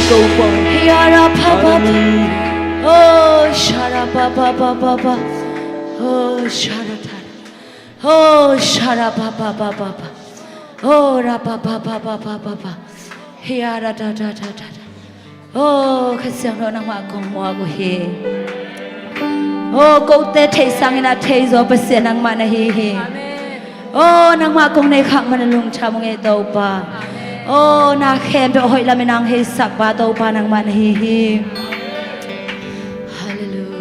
go for Yara Papa Oh Shara Papa Papa Oh Shara Oh Shara Papa Papa Oh Rapa Papa Papa Yara da Oh Kasiang no nang makong mo ako he Oh go te thay sang ina thay zo pasen nang mana he Oh nang makong nei khak manalung chamong e do pa Oh na khem pe hoi la menang he sak ba do pa nang mana he Hallelujah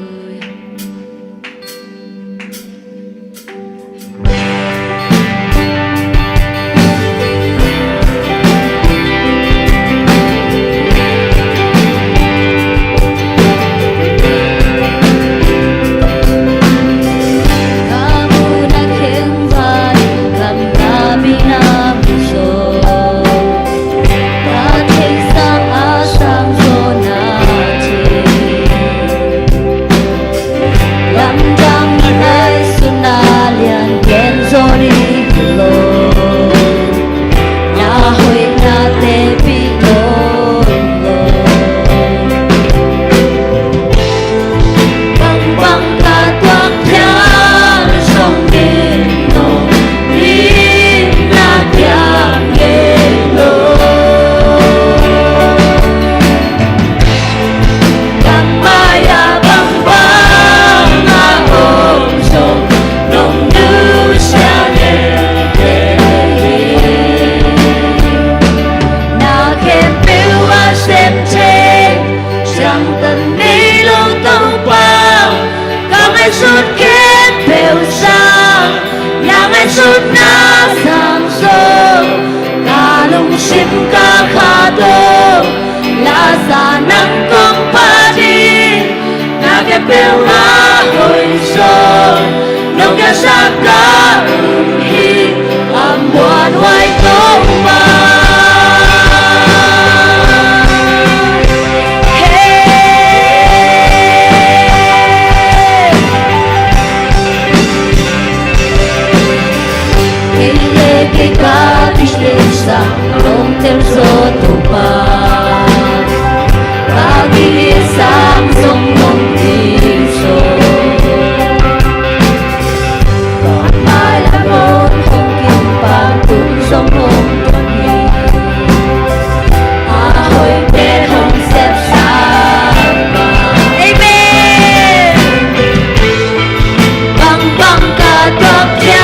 Yeah.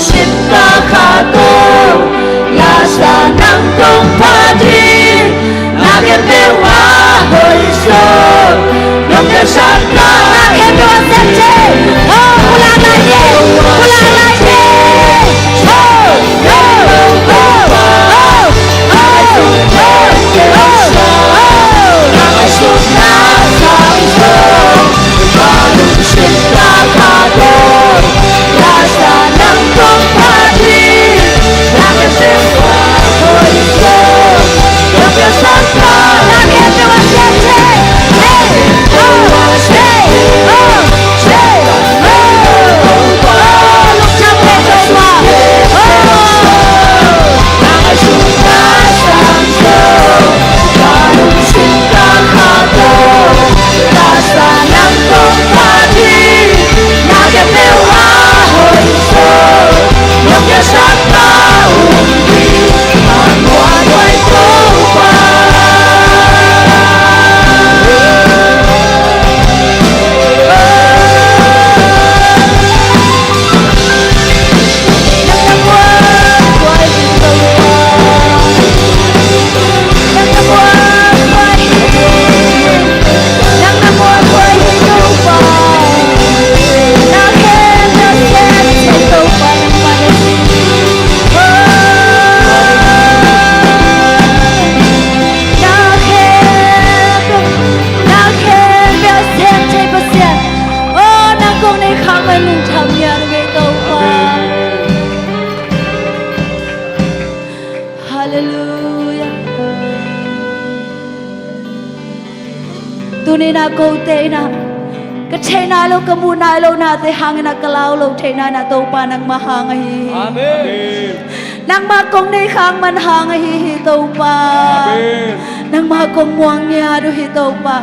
sim ca kha to la sa nang công pha thi na ke pe wa hoi so nong ke sa na ke do se che oh pula la ye oh tu ni na ko te na ka che na lo ka mu na lo na te hang na ka lao lo te na na to pa nang ma hang hi amen nang ma kong nei khang man hang hi to pa amen nang ma kong muang nya do hi to pa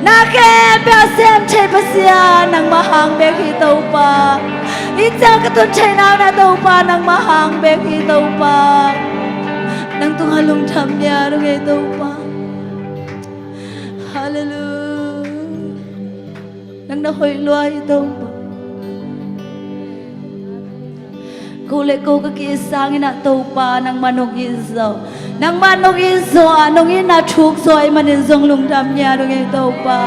na ke pe sem che pa sia nang ma hang be hi to pa i cha ka tu che na na to pa nang ma hang be hi to pa nang tu halung tham nya do hi to pa hallelujah nang na hoi loai to cô lệ cô cái kia sang ina to pa nang manok izo nang manok izo anong ina chuk soi manin zong lung dam nya do ngai to pa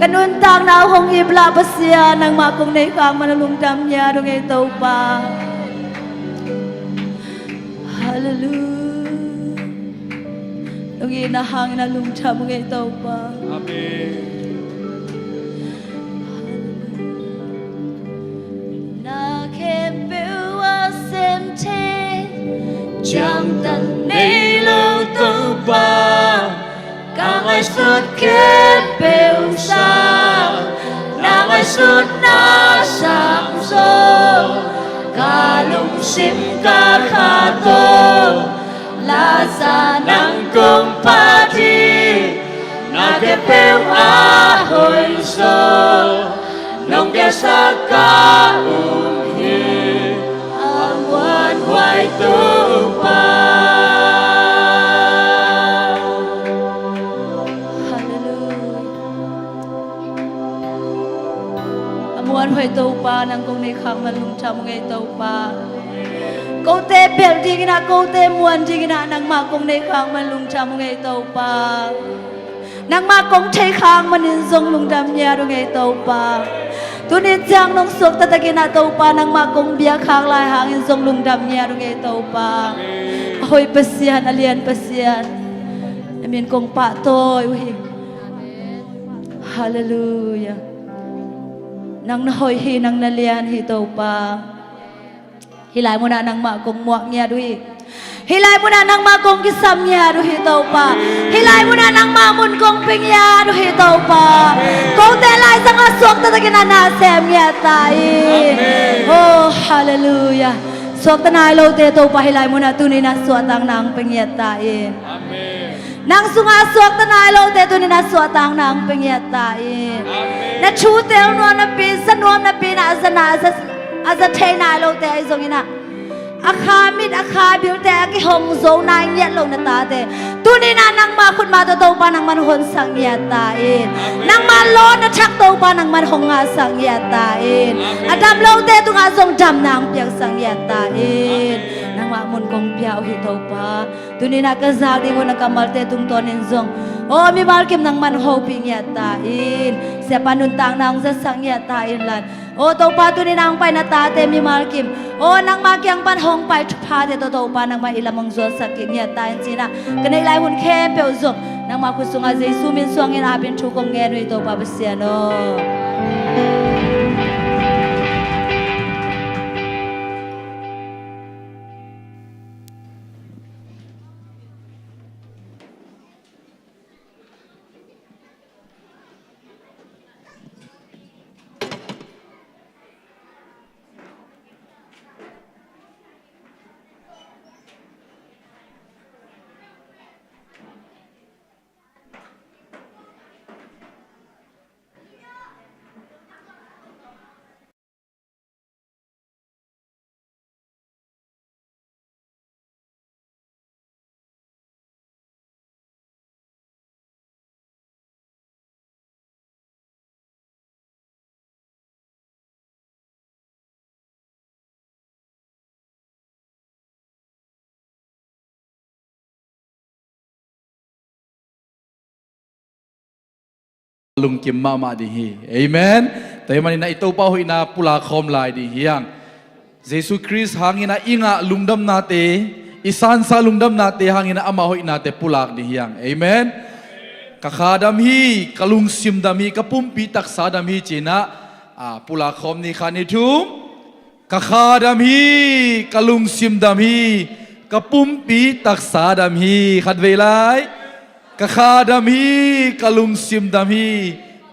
kanun tang na hong ibla pasia nang ma kong nei khang man lung dam nya do ngai to pa hallelujah dong ina hang na lung cham ngai to pa amen chẳng tận đi lâu tư ba càng ai suốt kết bèo xa nàng ai suốt na sạm rô cả lung sim ca kha tô là xa nắng công pa thi na kết bèo á hồi sô nông kia xa ca ung hi ang wan hoài tu hoi to pa nang kong nei khang man lung cham ngai to pa ko te bel ding na ko te muan ding na nang ma kong nei khang man lung cham ngai to pa nang ma kong thei khang man in zong lung dam nya do ngai to pa tu ni chang nong sok ta takina to pa nang ma kong bia khang lai hang in zong lung dam nya do ngai to pa hoi pasian alian pasian amin kong pa toy wi hallelujah nang hoi hi nang nalian hi to pa hilai mo na nang ma kong muak nya dui hilai mo na nang ma kong kisam nya du hi to pa hilai mo na nang ma mun kong ping ya du hi to pa ko te lai sang a sok ta kina na sem nya tai oh hallelujah sok ta nai lo te to pa hilai mo na tu ni na so tang nang ping ya tai amen nang sunga sok ta nai lo te tu ni na so tang nang ping ya tai na chu te no na pi san no na pi na azana asa the nai lo te ai zong ina อาคามิดอาคาบิวแต่กิหงโซนายเยลงนาตาเตตุนีนานังมาคุณมาตัวปานังมันหนสังเยตาเอนนังมาล้นชักตัวปานังมันหงอาสังเยตาเอนอาดามโลเตตุงอาทรงจำนางเปียกสังเยตาเอนนังมามุนกงเปียวฮิตัวปาตุนีนากระซากดีวันนักมาเตตุงตัวนินซงโอ้มีบาลกิมนังมันโฮปิงเยตาเอนเสปานุนตังนางจะสังเยตาเอนลันโอ้ตัวปาตุนีนางไปนาตาเตมีบาลกิมโอ้นางมาเกียงปันหงไปทุพาเตตัวปานางมาอิลามงซอนสักกินเยตาเอนจีนะกันในไลหุ่นเข้มเปียวซงนางมาคุสุงอาเจซูมินสวงเงินอาบินทุกงเงินวิตัวปาเบเซียโนลุงกิมมาดีฮีเอเมนแต่มันน่ะอิตาป้าหุยน่ะปุลาคอมลายดีฮียังเยซูคริสต์หางิน่ะอิงะลุงดำนาเตอิสานซาลุงดำนาเตหางิน่ะอามาหุยน่ะเตปุลากดีฮียังเอเมนกะขาดำฮีกะลุงซิมดำฮีกะปุ่มปีตักษาดำฮีจีน่ะปุลาคอมนี่ขานิทุมกะขาดำฮีกะลุงซิมดำฮีกะปุ่มปีตักษาดำฮีขัดเวลายกะขาดำฮีกะลุงซิมดำฮี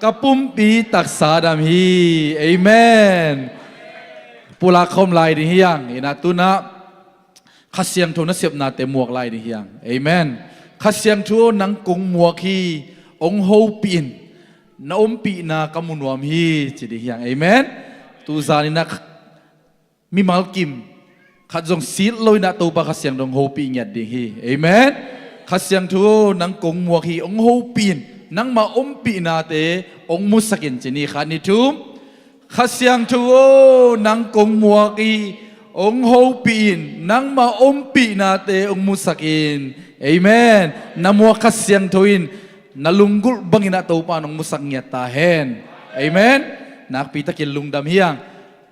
กะปุ่มปีตักษาดำฮีเอเมนปุลาคอมลายดีฮียังอินาตุนะขัดเสียงทุนเสียบนาเตมวกลายดีฮียังเอเมนขัดเสียงทุนนังกงมวกฮีองโฮปีนนาอมปีนากำมุนวามฮีจิดีฮียังเอเมนตูซานินักมีมัลกิมขัดจงซีดลอยนาตูปะขัดเสียงดงโฮปีเงียดดีฮีเอเมนขัดเสียงทุนังกงมวกฮีองโฮปีนนังมาอมปีนาเตองมุสกินจินีขัดนิทุมขัดเสียงทุนังกงมวกฮีองโฮปีนนังมาอมปีนาเตองมุสกินเอเมนนมัวขัดเสียงทุนนาลุงกุลบังอินาตูปานองมุสังเงียตาเฮนเอเมนนักปีตะกินลุงดำเฮียง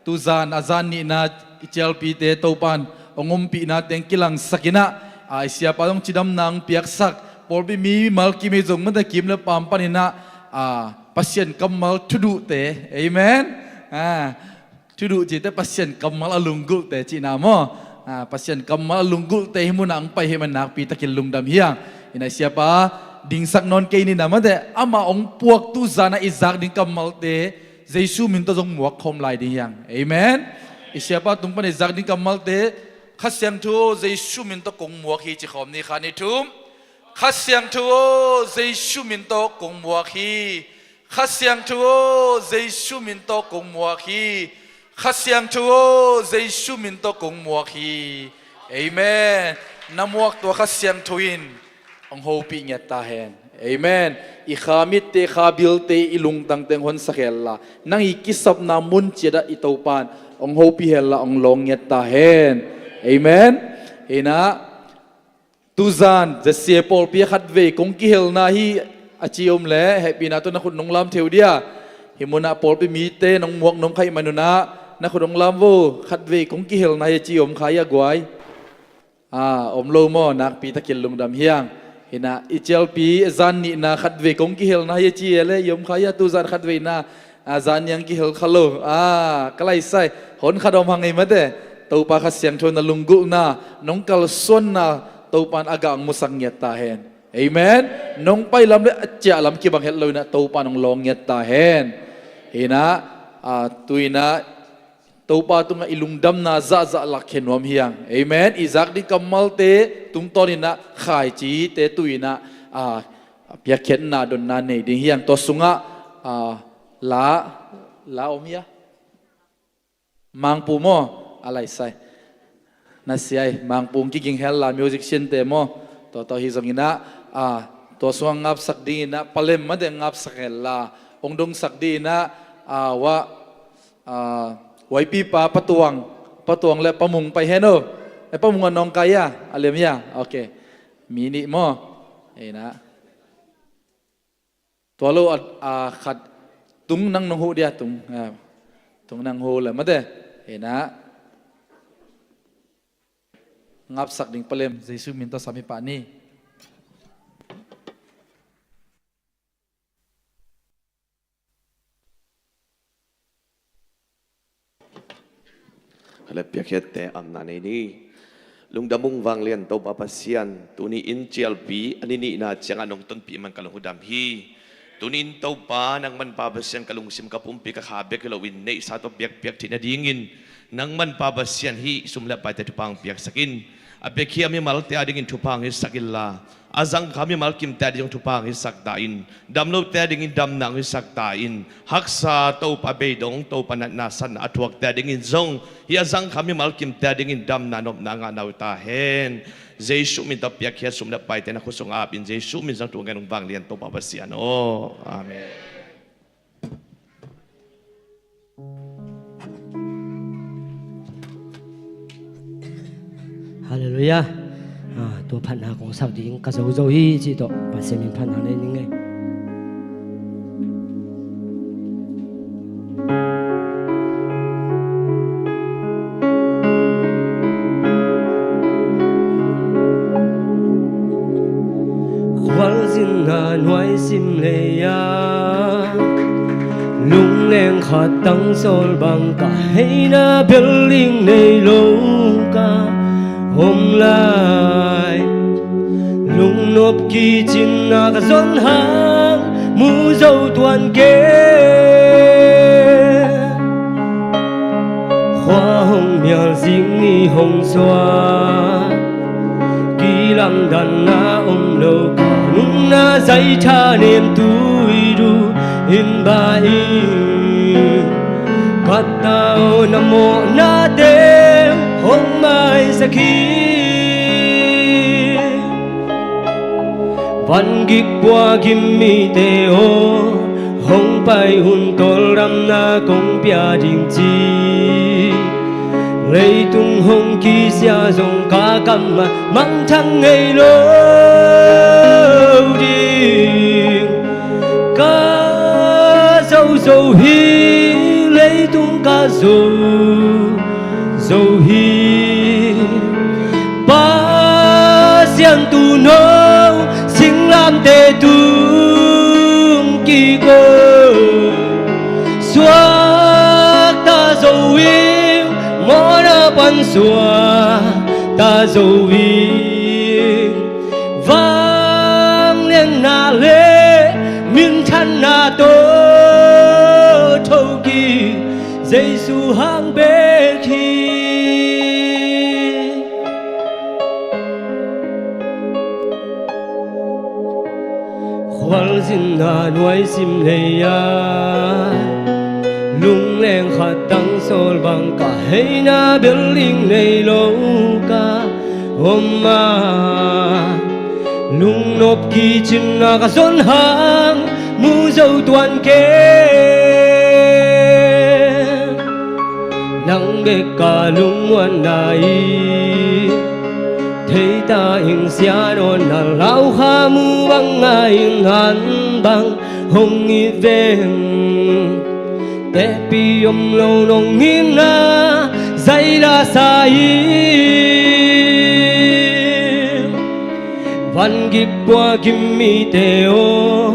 ตูซานอาซานนี่นาอิเจลปีเตตูปานองมปีนาเตงกิลังสักินะอาเซียปานองจิดำนางเปียกสักพอบีมีมัลกิมีจงมันตะกิมเลปามปานินะปัสเซียนกัมมัลทุดุเตเอเมนทุดุจิตปัสเซียนกัมมัลลุงกุลเตจินามอปัสเซียนกัมมัลลุงกุลเตหิมุนังไปเฮมันนักปีตะกินลุงดำเฮียงอินาเซียปาดิงสักนอนเกนี่นะมันแต่อามาองพวกตุจานะอิซักดิงกัมมัลเตเยซูมินตัวจงหมวกคมลายดียังเอเมนอิเสียปาตุงปนอิซักดิงกัมมัลเตขัดเสียงทูเยซูมินตัวกงหมวกฮีจิขอมนี่ขานิทุมขัดเสียงทูเยซูมินตัวกงหมวกฮีขัดเสียงทูเยซูมินตัวกงหมวกฮีขัดเสียงทูเยซูมินตัวกงหมวกฮีเอเมนน้ำหมวกตัวขัดเสียงทวินองโฮปีเงียตาเฮนเอเมนอีขามิตเตขาบิลเตอีลุงตังเตงฮอนสักเฮลล่านังอีกิสับนามุนเจดะอิตาปานองโฮปีเฮลล่าองลงเงียตาเฮนเอเมนเฮนะตูซานจะเสียปอลเปียขัดเวกงกิเฮลนาฮีอาจิอมเล่เฮปีนาตัวนักขุนนงลำเทวเดียเฮมุนาปอลไปมีเตนงหมวกนงไข่มานุนะนักขุนนงลำโวขัดเวกงกิเฮลนาฮีอาจิอมขายกวยอมโลโมนักปีตะกิลลุงดำเฮียงเห็นนะอิเจลปีจานนี่นะขัดเวกงกิเฮลนะเยจีเอเลยยมขายตูจานขัดเวนะจานยังกิเฮลขลุ่ก็ไล่ใส่หนขัดอมหังไงมาเด้ตัวปากขัดเสียงชนนะลุงกุนะน้องกัลส่วนนะตัวปานอากาศมุสังเงียตาเฮนเอเมนน้องไปลำเละเจ้าลำกีบังเฮลเลยนะตัวปานน้องลองเงียตาเฮนเห็นนะตุยนะตัวปาตุงอิลุงดำนาซาซาลักเขนวมเฮียงเอเมนอิซักดิกัมมัลเตตุงตอนินะขายจีเตตุยนะเปียเข็นนาดนนาเนดิเฮียงตัวสุงะลาอมเฮียมังปูโมอะไรใส่ na siya mang pung kicking hell la musician te mo to hi zong ina to suang ngap sak di na palem ma de ngap sak la ong dong sak di na wai pi pa patuang le pamung pai heno e pamung anong kaya alem ya okay mini mo na to lo khat tung nang nong hu dia tung nang hu la ma de na ngap sak ding palem Jesu minta sami pa ni Halepyakhet te amnane ni lungdamung wanglian to papasian tuni in CLP anini na siyang anong ton pi man kalungudam hi tunin to pa nang man papasian kalungsim kapumpi kakhabe kilawin ne isa to piak tinadingin nang man papasian hi sumla pa te tupang piak sakin abekhi ami malte adingin tupang hi sakilla azang kami malkim te ading tupang hi sakdain damlo te adingin damnang hi sakdain haksa to pa beidong to pananasan atwak te adingin zong hi azang kami malkim te adingin damnanom nanga nautahen Jesu minta piak hi sumla pa te na kusong apin Jesu min sang tungan ng banglian to papasian amen. Hallelujah. Tua phan na kong sao ding ka zo zo hi chi to pa se min phan na nei ning ngai. Khoan xin na nuai sim le ya lung leng khat tang sol bang ka hei na building nei lo ka hôm lại lung nộp kỳ chín na cả dọn hàng mu dâu tuần kế hoa hồng miel riêng ni hồng xoa kỳ làm đàn na lâu cả nung na dây cha niềm tuổi ru in ba in cắt tao nam mô na đêm hôm mai sẽ khi văn gik qua kim mi te o hong pai hun tol ram na kong pia ding chi lấy tung hong ki sia dong ka kam ma mang thang ngây lo ding ka dâu dâu hi lấy tung ka dâu dâu hi ba xiang tu nâu sinh làm tê tung kỳ cô xóa ta dâu im mõ na ban xóa ta dâu im vang lên na lê miên thân na tô thâu kỳ Giêsu hang bê khi khoan xin na nuôi sim lê ya lung leng khát tăng sol bang cả hei na building nei lâu cả hôm mà lung nộp kỳ chín na cả dọn hàng mu dâu tuần kế nắng bê cả lung ngoan đại thấy ta in xia đồn là lao kha mu băng ai hàn băng hồng nghi ven té pi lâu nong in na dây la sai văn gik qua kim mi te o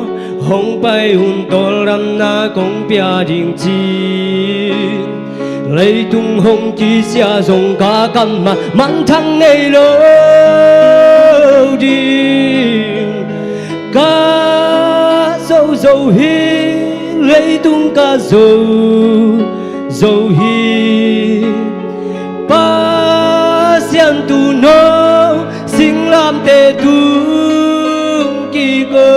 hong pai hun tol ram na kong pia ding chi lấy tung hong chi sia dong ka kam ma mang thang ngây lo ding ka dâu dâu hi lấy tung ka dâu dâu hi ba xiang tu no sinh làm tê tung kỳ cơ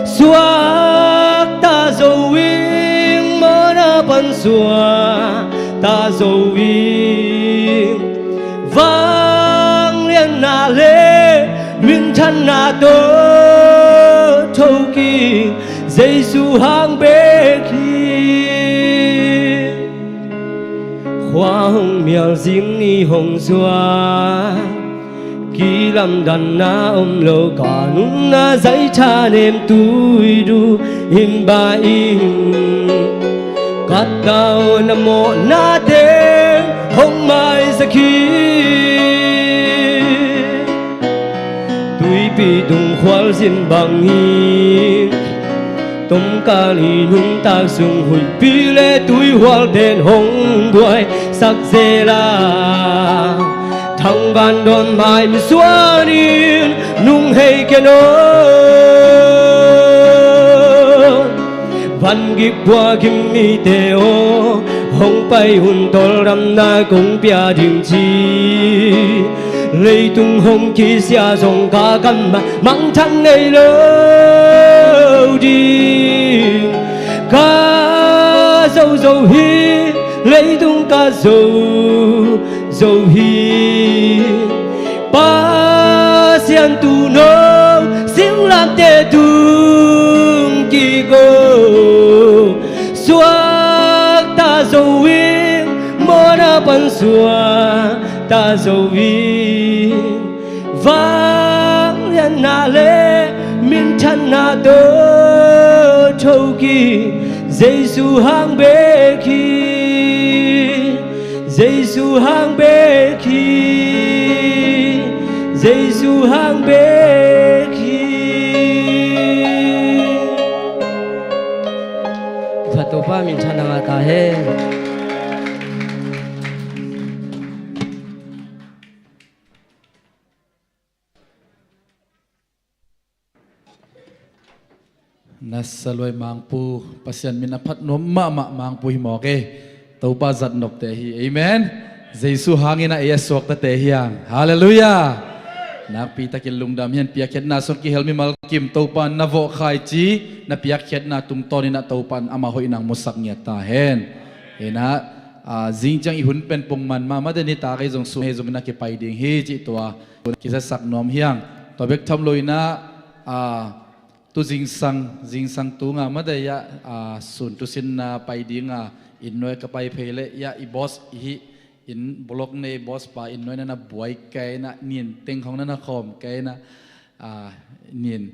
xóa ta dâu in mơ na ban xóa ta dâu in vang lên na lê min thân na tơ thâu kỳ Giêsu hang bê khi hoa hồng miel riêng ni hồng xoa kỳ làm đàn na lâu cả nung na giấy cha nem tuổi du im ba in cắt đào nam mô na đê hồng mai sa khi tuổi bị đùng khoal diên bằng hi tôm cá lì nung ta sung hui pi lệ tuổi hoa đèn hồng đuôi sắc dê la thằng van đòn mai mi xóa đi nung hay kia nó văn gip qua kim mi teo hong bay hun tol ram na kong pia ding chi lấy tung hong ki xia dòng cả căn mà mang thăng này lâu đi cá dâu dâu hi lấy tung cá dâu dâu hi ba xian tu nô xíu làm tê tung kỳ go xóa ta dâu hi mơ na ban xóa ta dâu hi vang lên na lê min chân na tơ châu kỳ Giêsu hang bê khi Giêsu hang bê khi Giêsu hang bê khi Phật tổ ba min chân na ta he Nasaloi mangpu pasian minapat nom mama mangpu himoke taupa zat nop te hi amen Jesu hangina esok ta te hiang hallelujah nakpi takin lungdam hian piakhet na son ki helmi malkim taupa navo khai chi na piakhet na tungtoni na taupan ama hoinang musak nya ta hen ena jingchang ihun pen pungman ma deni ta kai jong su he zumna ki pai ding hi chi towa ki sa sak nom hiang to bek tham loina tu jing sang tu nga madaya sun tu sin na pai dinga in noi ka pai phele ya I boss hi in block ne boss pa in noi na buai kai na nien teng khong na khom kai na nien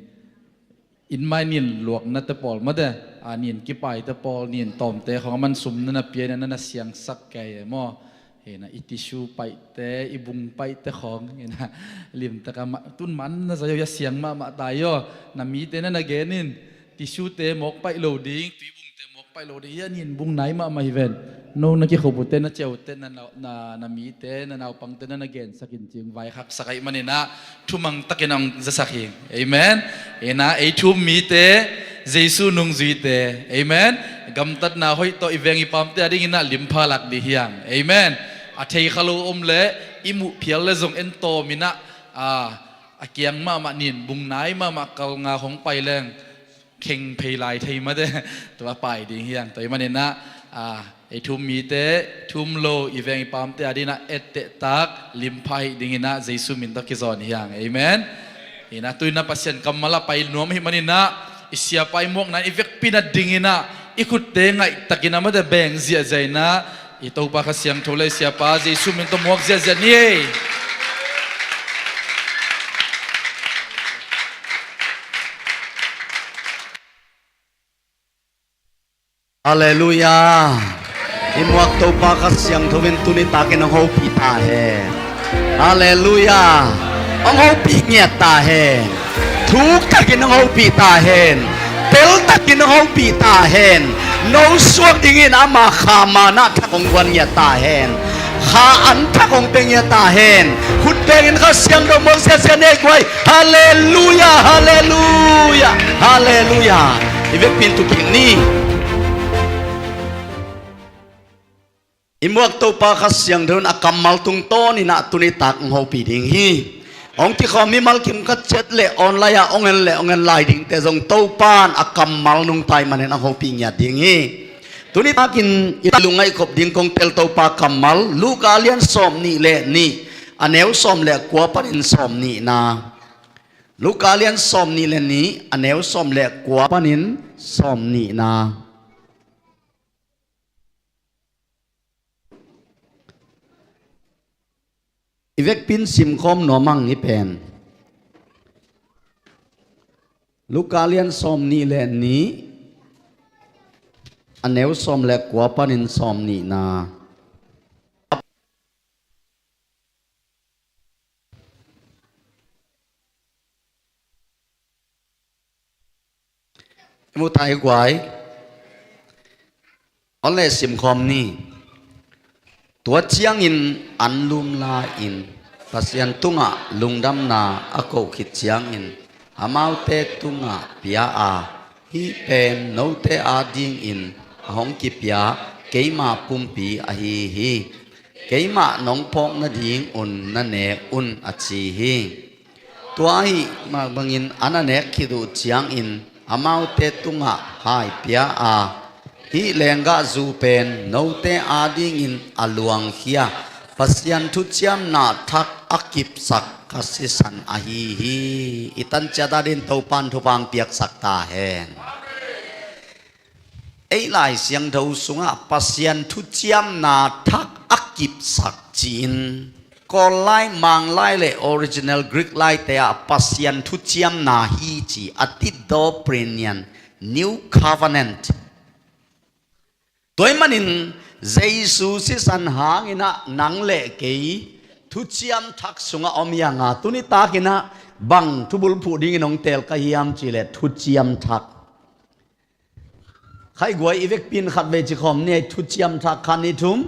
in mai nien luok na te pol made nien ki pai te pol nien tom te khong man sum na pie na siang sak kai mo na itishu pai te ibung pai te khong na lim ta ka tun man na sa ya siang ma tayo na mi te na genin tishu te mok pai lo ding tu ibung te mok pai lo ding ya nin bung nai ma hiven no na ki khobu te na cheu te na mi te na naw pang te na gen sakin ching vai khak sakai manina thumang takinang za saking amen ena ei thum mi te Jesu nung zui te amen gamtat na hoi to ivengi pam te ading ina limpa lak di hiang amen athei khalo le imu phial le zong en to mina akiang ma nin bung nai ma kal nga hong pai leng kheng phei lai thei ma de to pai ding hiang toi manena ei thum mi te thum lo ivengi pam te adina ette tak limpai ding ina Jesu min ta ki zon hiang amen ina tuina pasien kamala pai nom hi manina isya pai mok na ivek pinat dingina ikut te ngai takina ma de beng zia zaina ito pa ka siyang thole siya pa Jesu min to mok zia zia ni Hallelujah. Imuak to pa ka siyang thawin tuni takin ang hopi ta he. Hallelujah. Ang hopi niya ta he. Thuk takin ang hopi ta hen. Tel takin ang hopi ta hen. No suak dingin ama khama na thakong wan niya ta hen. Kha an thakong peng niya ta hen. Hut pengin ka siyang do mo siya kway. Hallelujah. Hallelujah. Hallelujah. Ibig pintu king ni. Imuak to pa kasyang doon akamal tung to ni na tunitak ng hopi ding hi. Ong ti kami malkim katchet le online ongen lai ding te zong to pan akamal nung tay manen ang hopi niya ding hi. Tunitakin italungay kop ding kong tel to pa kamal luka alian som ni le ni อันเนวสอมแหลกกัวปันินสอมนี่นาลูกาเลียนสอมนี่เลนนี้อันเนวสอมแหลกกัวปันินสอมนี่นาอีเวกปินซิมคอมหนอมังนี่เป็นลูกาเลียนสอมนี่เลนนี้อันเนวสอมแหลกกัวปันินสอมนี่นามุทัยกวายอันเลสิมคอมนี่ตัวเชียงอินอันลุมลาอินปัสยันตุงะลุงดำนาอโกขิดเชียงอินหามาวเตตุงะปิยาอาฮีเป็นโนเตอาดิงอินหงกิปิยาเกยมาปุมปีอฮีฮีเกยมาหนองพงนาดิงอุนนันเนอุนอชีฮีตัวฮีมาบังอินอันนันเนคิดูเชียงอินหามาวเตตุงะหายปิยาอาฮีเลงกะจูเป็นโนเตอาดิงอินอลวงเฮียปัสยันทุจยมนาทักอักิบสักกสิสันอหีฮีอิตันจดาดินตูปันทุปังเปียกสักตาแหงไอ้ลายเสียงดูสุงะปัสยันทุจยมนาทักอักิบสักจีนก็ไล่มังไล่เลยออริจินัลกรีกไล่แต่ปัสยันทุจยมนาฮีจีอติดอเปรเนียนนิวคาร์เนนต์ตัวมันอินเจสุสิสันหางอินะนังเล่เกยทุจยมทักสุงะอมยังตุนิตากินะบังทุบุลผู้ดิ้งนองเตลกะฮิยามจิเลทุจยมทักใครกวยอีเวกปินขัดเวจิคอมเนี่ยทุจยมทักคันนิทุม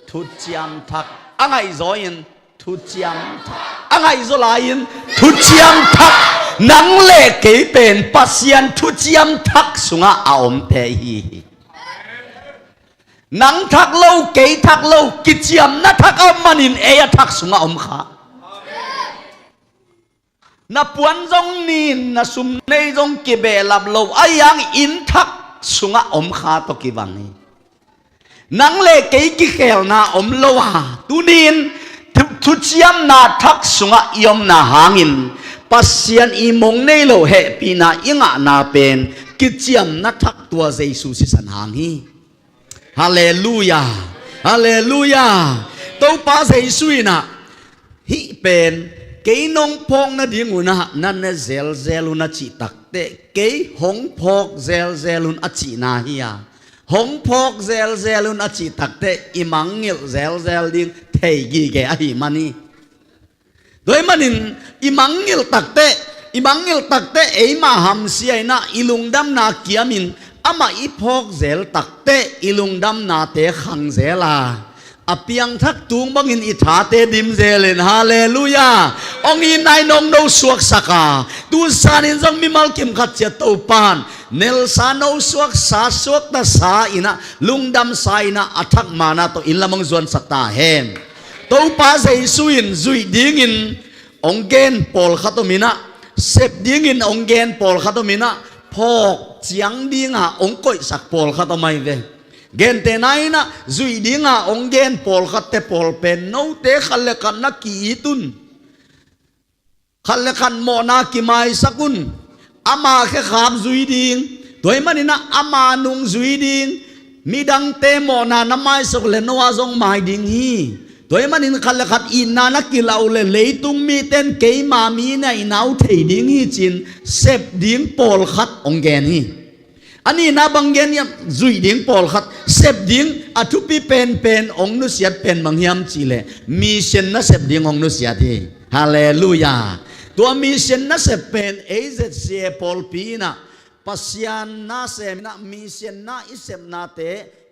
ทุจยมทักอะไรซอยินทุจยมทักอะไรซอลายินทุจยมทักนังเล่เกยเป็นปัสยันทุจยมทักสุงะอมเตฮีนังทักเล่าเกยทักเล่ากิจยมนัทักเอามันินเอยทักสุงอมขานับวันจงนินนัสุมในจงกิเบลับเล่าอายังอินทักสุงอมขาตกิบังนี้นังเลเกยกิเขลนาอมเล่าตุนินทุจยมนาทักสุงยมนาหางินปัสยันอีมงในเล่าเหปีนาอิงะนาเป็นกิจยมนัทักตัวเจสุสิสันหางีฮาเลลูยาฮาเลลูยาตัวป้าเสยสุยนะฮิเป็นเกยนงพงนะดิ่งุนะนั่นเนเซลเซลุนจิตักเตเกยหงพกเซลเซลุนอจินาฮิยาหงพกเซลเซลุนอจิตักเตอิมังเงลเซลเซลดิ่งเทยีเกอหิมันนี่โดยมันอิมังเงลตักเตอิมังเงลตักเตเอมาฮัมเสียนะอิลุงดัมนาเกียมินอามาอีพกเซลตักเตอิลุงดำนาเตขังเซลาอเปียงทักตุงบังอินอิทาเตดิมเซเลนฮาเลลูยาองอินนายนองโนสวกสักาตูซานินจังมิมัลกิมขัดเจตอุปานเนลซาโนสวกสาสวกตาสาอินะลุงดำสาอินะอัทักมานาโตอินละมังจวนสักตาเฮมตูปาเซสุอินจุยดิงินองเกนปอลขัตมินะเซบดิงินองเกนปอลขัตมินะพอกเจียงดีงาองก้อยสักปอลขัดทำไมเวเกนเตนายนะจุยดีงาองเกนปอลขัดเตปอลเป็นโนเตขันเลกันนักกีตุนขันเลกันโมนากิไมสักุนอามาแค่ขามจุยดีงโดยมันนี่นะอามานุงจุยดีงมีดังเตโมนาน้ำไม้สักเลนวาจงไม้ดิงฮีโดยมันนี่ขันเลกันอินนานักกิลาเลเลยตุงมีเต้นเกยมามีในนาวเทดิงฮีจินเซบดิงปอลขัดองเกนฮีอันนี้นาบังเกนเนี่ยจุยดิงปอลขัดเซบดิงอัทุปีเป็นองนุเสียเป็นบางยามจีเลมีเชนนะเซบดิงองนุเสียทีฮาเลลูยาตัวมีเชนนะเซเป็นเอเจเซียปอลปีนะปัสยานนาเซมนะมีเชนนะอิเซมนาเต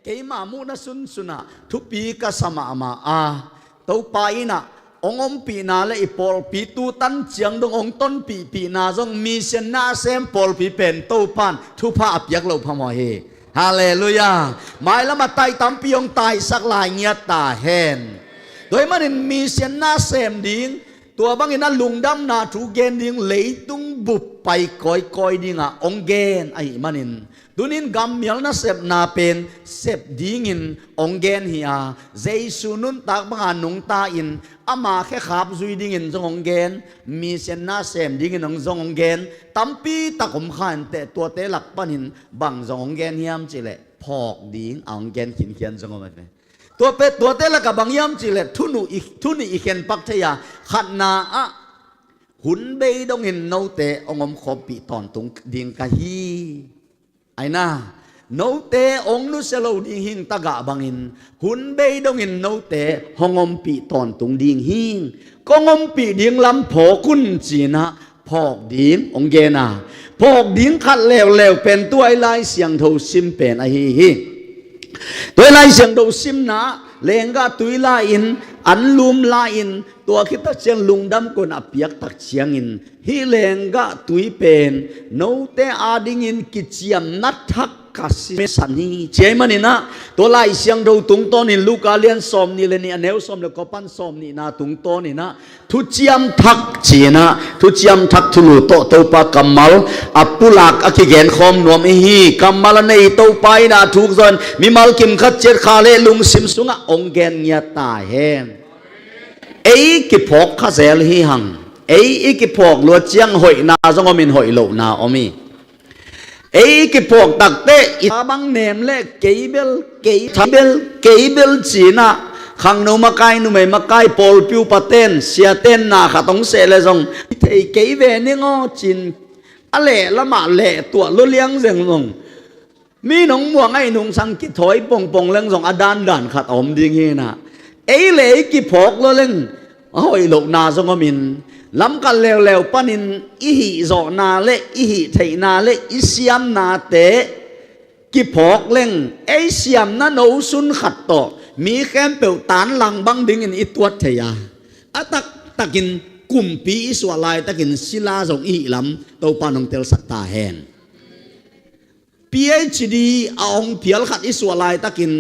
เกยมามูนะสุนสุนะทุปีกสมามาตัวไปนะองอมปีนาและอีปอลปีตูตันเจียงดงองต้นปีนาจงมีเชนนาเซมปอลปีเป็นตัวปันทุพาอับยักเราพมอเฮฮาเลลูยาหมายละมาไตตามปีองไตสักลายเงียตาเฮนโดยมันมีเชนนาเซมดิ้งต ตัวบางอินนั้นลุงดำนาถูกเกณฑ์ดิ่งเลยตุงบุบไปคอยดิ่งองเกนไอ้มันินตุนินกำเมียลน่ะเสพนาเป็นเสพดิ่งินองเกนเฮียเจสุนุนตักบางนุงตาอินอามาแค่ขับซุยดิ่งินจงองเกนมีเส้นน่ะเสพดิ่งินจงองเกนตั้มปีตะกุมขันแต่ตัวเตลักปนินบังจงองเกนเฮียมจิเลพอกดิ่งองเกนขินเขียนจงองเกนตัวเป็ดตัวเตลักกับบางยามจิเลทุนี่อีเขียนปักทยาขันนาอะหุ่นเบยดงเห็นโนเตองมขบปีตอนตุงดิ่งกะฮีไอ้น่าโนเตองนุเสโลดิ่งหิงตะกะบังอินหุ่นเบยดงเห็นโนเตหงมปีตอนตุงดิ่งหิงก็งมปีดิ่งลำโผกุนจีนะพอกดิ่งองเกนาพอกดิ่งขัดแล้วเป็นตัวไอไลเสียงโทซิมเป็นไอฮีตัวไอไลเสียงโทซิมนะเลงกะตุยลาอินอันลุมลาอินตัวคิดตักเชียงลุงดำคนอภิยักตักเชียงอินฮิเลงกะตุยเป็นโนเตอาดิงินกิจยมนัททักกัสิเมสันนีเจมันนี่นะตัวไล่เสียงเราตุงโตนี่ลูกาเลียนซอมนี่เลยนี่อันเนวซอมแล้วก็ปั้นซอมนี่นะตุงโตนี่นะทุจยมทักเจนะทุจยมทักทุลุโตเตปะกัมมัลอัปปุลักอคิเกนคอมนวมฮีกัมมัลในโตไปนะทุกคนมีมัลกิมขัดเจ็ดคาเลลุงซิมสุงะองเกนเนียตาเฮนไอ้กิพอกข้าเซลฮีหังไอ้กิพอกลัวเจียงหอยนาจงอมินหอยโลนาอมีไอ้กิพอกตักเตะอิตาบังเนมเล่เกยเบลจีน่ะขังนูมาไกนูไม่มาไกปอลปิวปะเต้นเสียเต้นนาขัดต้องเสเลยจงไอ้เกยเวนี่งอจินอะไรละมาเละตัวลุเลี้ยงเสียงลงมีหนองม่วงไอ้หนุ่งสังกิถอยปงเลี้ยงจงอดานด่านขัดอมดิ่งฮีน่ะไอ้เล่กิพอกลุเลี้ยงหอยโลนาจงอมินลำกันแล้วปนินอิหิโจนาเลอิหิไทนาเลอิเซียมนาเตกิพอกเล่งไอเซียมนั่นโอซุนขัดต่อมีแคมเปิลตานหลังบังดิ่งอินอิตัวเทียอะตักินกุมปีอิสวาลายตักินศิลาจงอิลำตัวปานองเตลสัตตาแหน PhD เอาองเพียลขัดอิสวาลายตักิน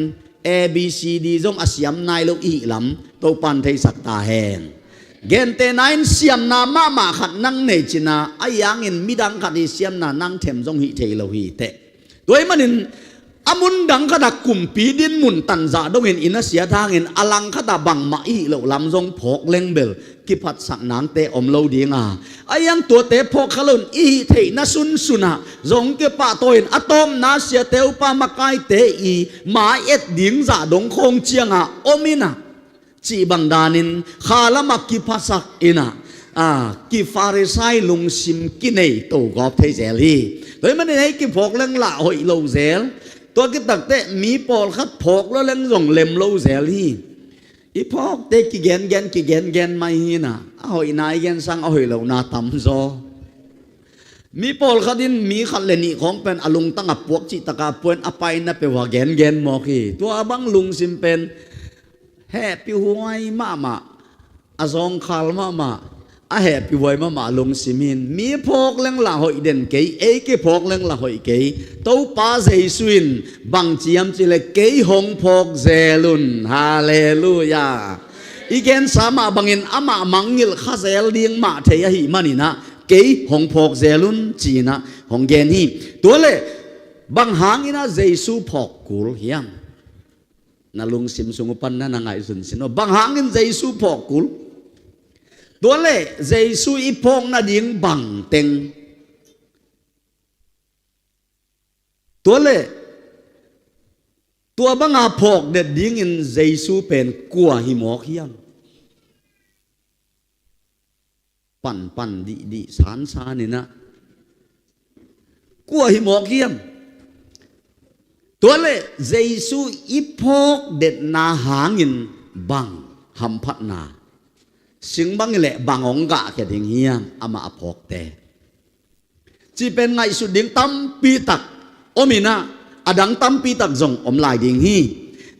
ABCD จงอาเซียมนายโลอิลำตัวปานเทสัตตาแหนเกณฑ์เตนายเสียมนามาขัดนั่งในจินาไอยังอินมิดังขัดเสียมนานั่งเทมจงหิเทโลหิเตโดยมันอินอามุนดังขัดกุมปีดินมุนตันจ่าดงอินเสียทางอินอลังขัดบังมาอีโลลำจงพกเล็งเบลกิพัดสักนางเตอมโลดีงาไอยังตัวเตพกขลุนอีเทนสุนสุนาจงเกปะตัวอินอะตอมนาเสียเตวปามาไกเตอีมาเอ็ดดิ่งจ่าดงคงเจียงาอมินาจีบังดานินข้าละมักกิภาษาอินะกิฟาริไซลุงซิมกินในตัวกอบเทเซลีโดยมันในกิพกเรื่องละหอยโลเซลตัวกิตักเตมีปอลคัดพกแล้วเรื่องส่งเล็มโลเซลีอีพกเตกิเกนไม่หินะหอยนายเกนสังหอยโลนาตัมโซมีปอลคัดินมีขัดเลนีของเป็นอลุงตั้งอับพวกจิตกาปวนอภัยนับไปว่าเกนมอกีตัวบังลุงซิมเป็นแห่ปิวไว้มาอาซองคาลมาแห่ปิวไว้มาลงสิมินมีพกเลี้ยงละหอยเด่นเกยเอเกพกเลี้ยงละหอยเกยตัวป้าเจสุนบังเจียมจิเลเกยหงพกเจลุนฮาเลลูยาอีเกนสามาบังอินอามามังงิลข้าเซลเลียงมาเทียหิมันนี่นะเกยหงพกเจลุนจีนะหงเกนฮีตัวเล่บังหางอินะเจสุพกกุลเฮียมนาลุงซิมสุงปันนั่นไงสุนสินบางหางอินเจสุพอกุลตัวเล่เจสุอีพงนาดิ่งบังเต็งตัวเล่ตัวบังอาพอกเด็ดดิ่งอินเจสุเป็นกัวหิมอกเฮียมปั่นดีสานซานี่นะกัวหิมอกเฮียมตัวเล่เจสุอีพกเด็ดนาหางินบังหำพัดนาสิงบังเละบังองกะแค่ดิ่งเฮียงอามาพกแต่จีเป็นไงสุดดิ่งตั้มปีตักอมินะอดังตั้มปีตักจงอมลายดิ่งฮี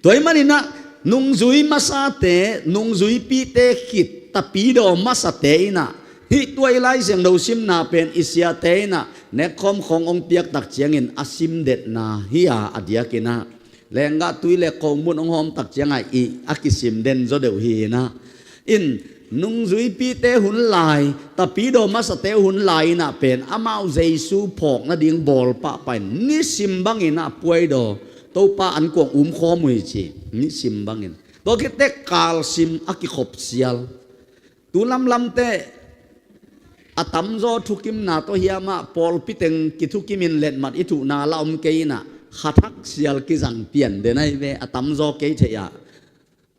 ตัวมันนี่นะนุงจุยมาซาเตนุงจุยปีเตขิดตะปีโดมาซาเตนะฮิตัวไล่เสียงเราซิมนาเป็นอิสยาเตนะเนคอมขององเปียกตักเจียงอินอาซิมเด็ดนาฮิยาอดียกินะแรงกะตุยเล็กของมุนองหอมตักเจียงไงอีอากิซิมเดนโจเดวฮีนะอิน nung zui pi te hun lai ta pi do ma sa te hun lai na pen amau Jesu phok na ding bol pa pai ni simbang ina puai do to pa an kong kho mui chi ni simbang in to ki te kal sim aki khop sial tu lam te atam zo thukim na to hiama pol piteng ki thukimin let mat itu na la ke na khathak sial ki jang pian de nai ve atam zo ke the ya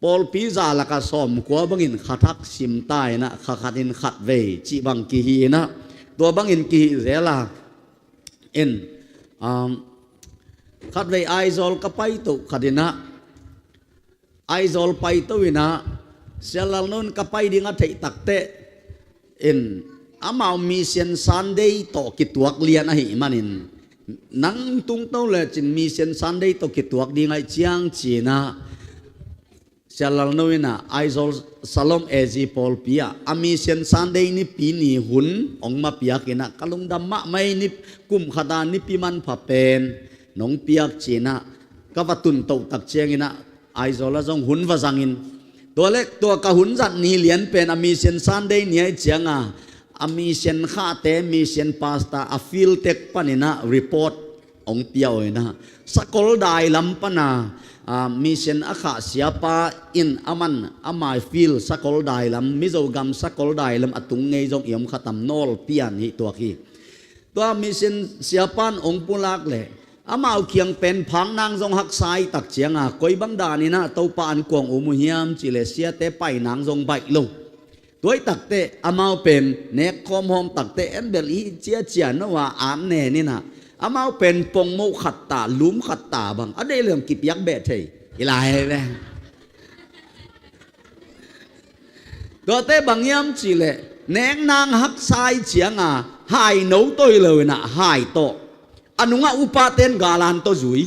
Paul pizza la ka som ko bangin khathak sim tai na khatin khat ve chi bang ki hi na to bangin ki zela in khat ve aizol ka pai to khadina aizol pai to ina selal non ka pai dinga thei takte in amau mission Sunday to ki tuak lian a hi manin nang tung to le chin mission Sunday to ki tuak dinga chiang china Shalal noina aizol salom ezi Paul pia amisien Sunday ni pini hun ong ma pia kina kalung damma mai ni kum khada ni piman phapen nong piak china kavatun to tak chengina aizol a jong hun wazangin tolek to ka hun zat ni lian pen amisien Sunday ni ai chianga amisien kha te mission pasta a field tek panina report ong pia oina sakol dai lam pana mission akha siapa in aman amai feel sakol dai lam mizogam sakol dai lam atung ngei jong yom khatam nol pian hi to ki to mission siapan ong pulak le amau khiang pen phang nang jong hak sai tak chianga koi bang da ni na to pa an kong umu hiam chile sia te pai nang jong bai lo toi tak te amau pen nek khom hom tak te en bel hi chia chia no wa am ne ni na amau pen pong mo khat ta lum khat ta bang ade lem kip yak be thei ilai ve to te bang yam chi le neng nang hak sai chianga hai nấu tôi lời na hai to anunga upa ten galan to zui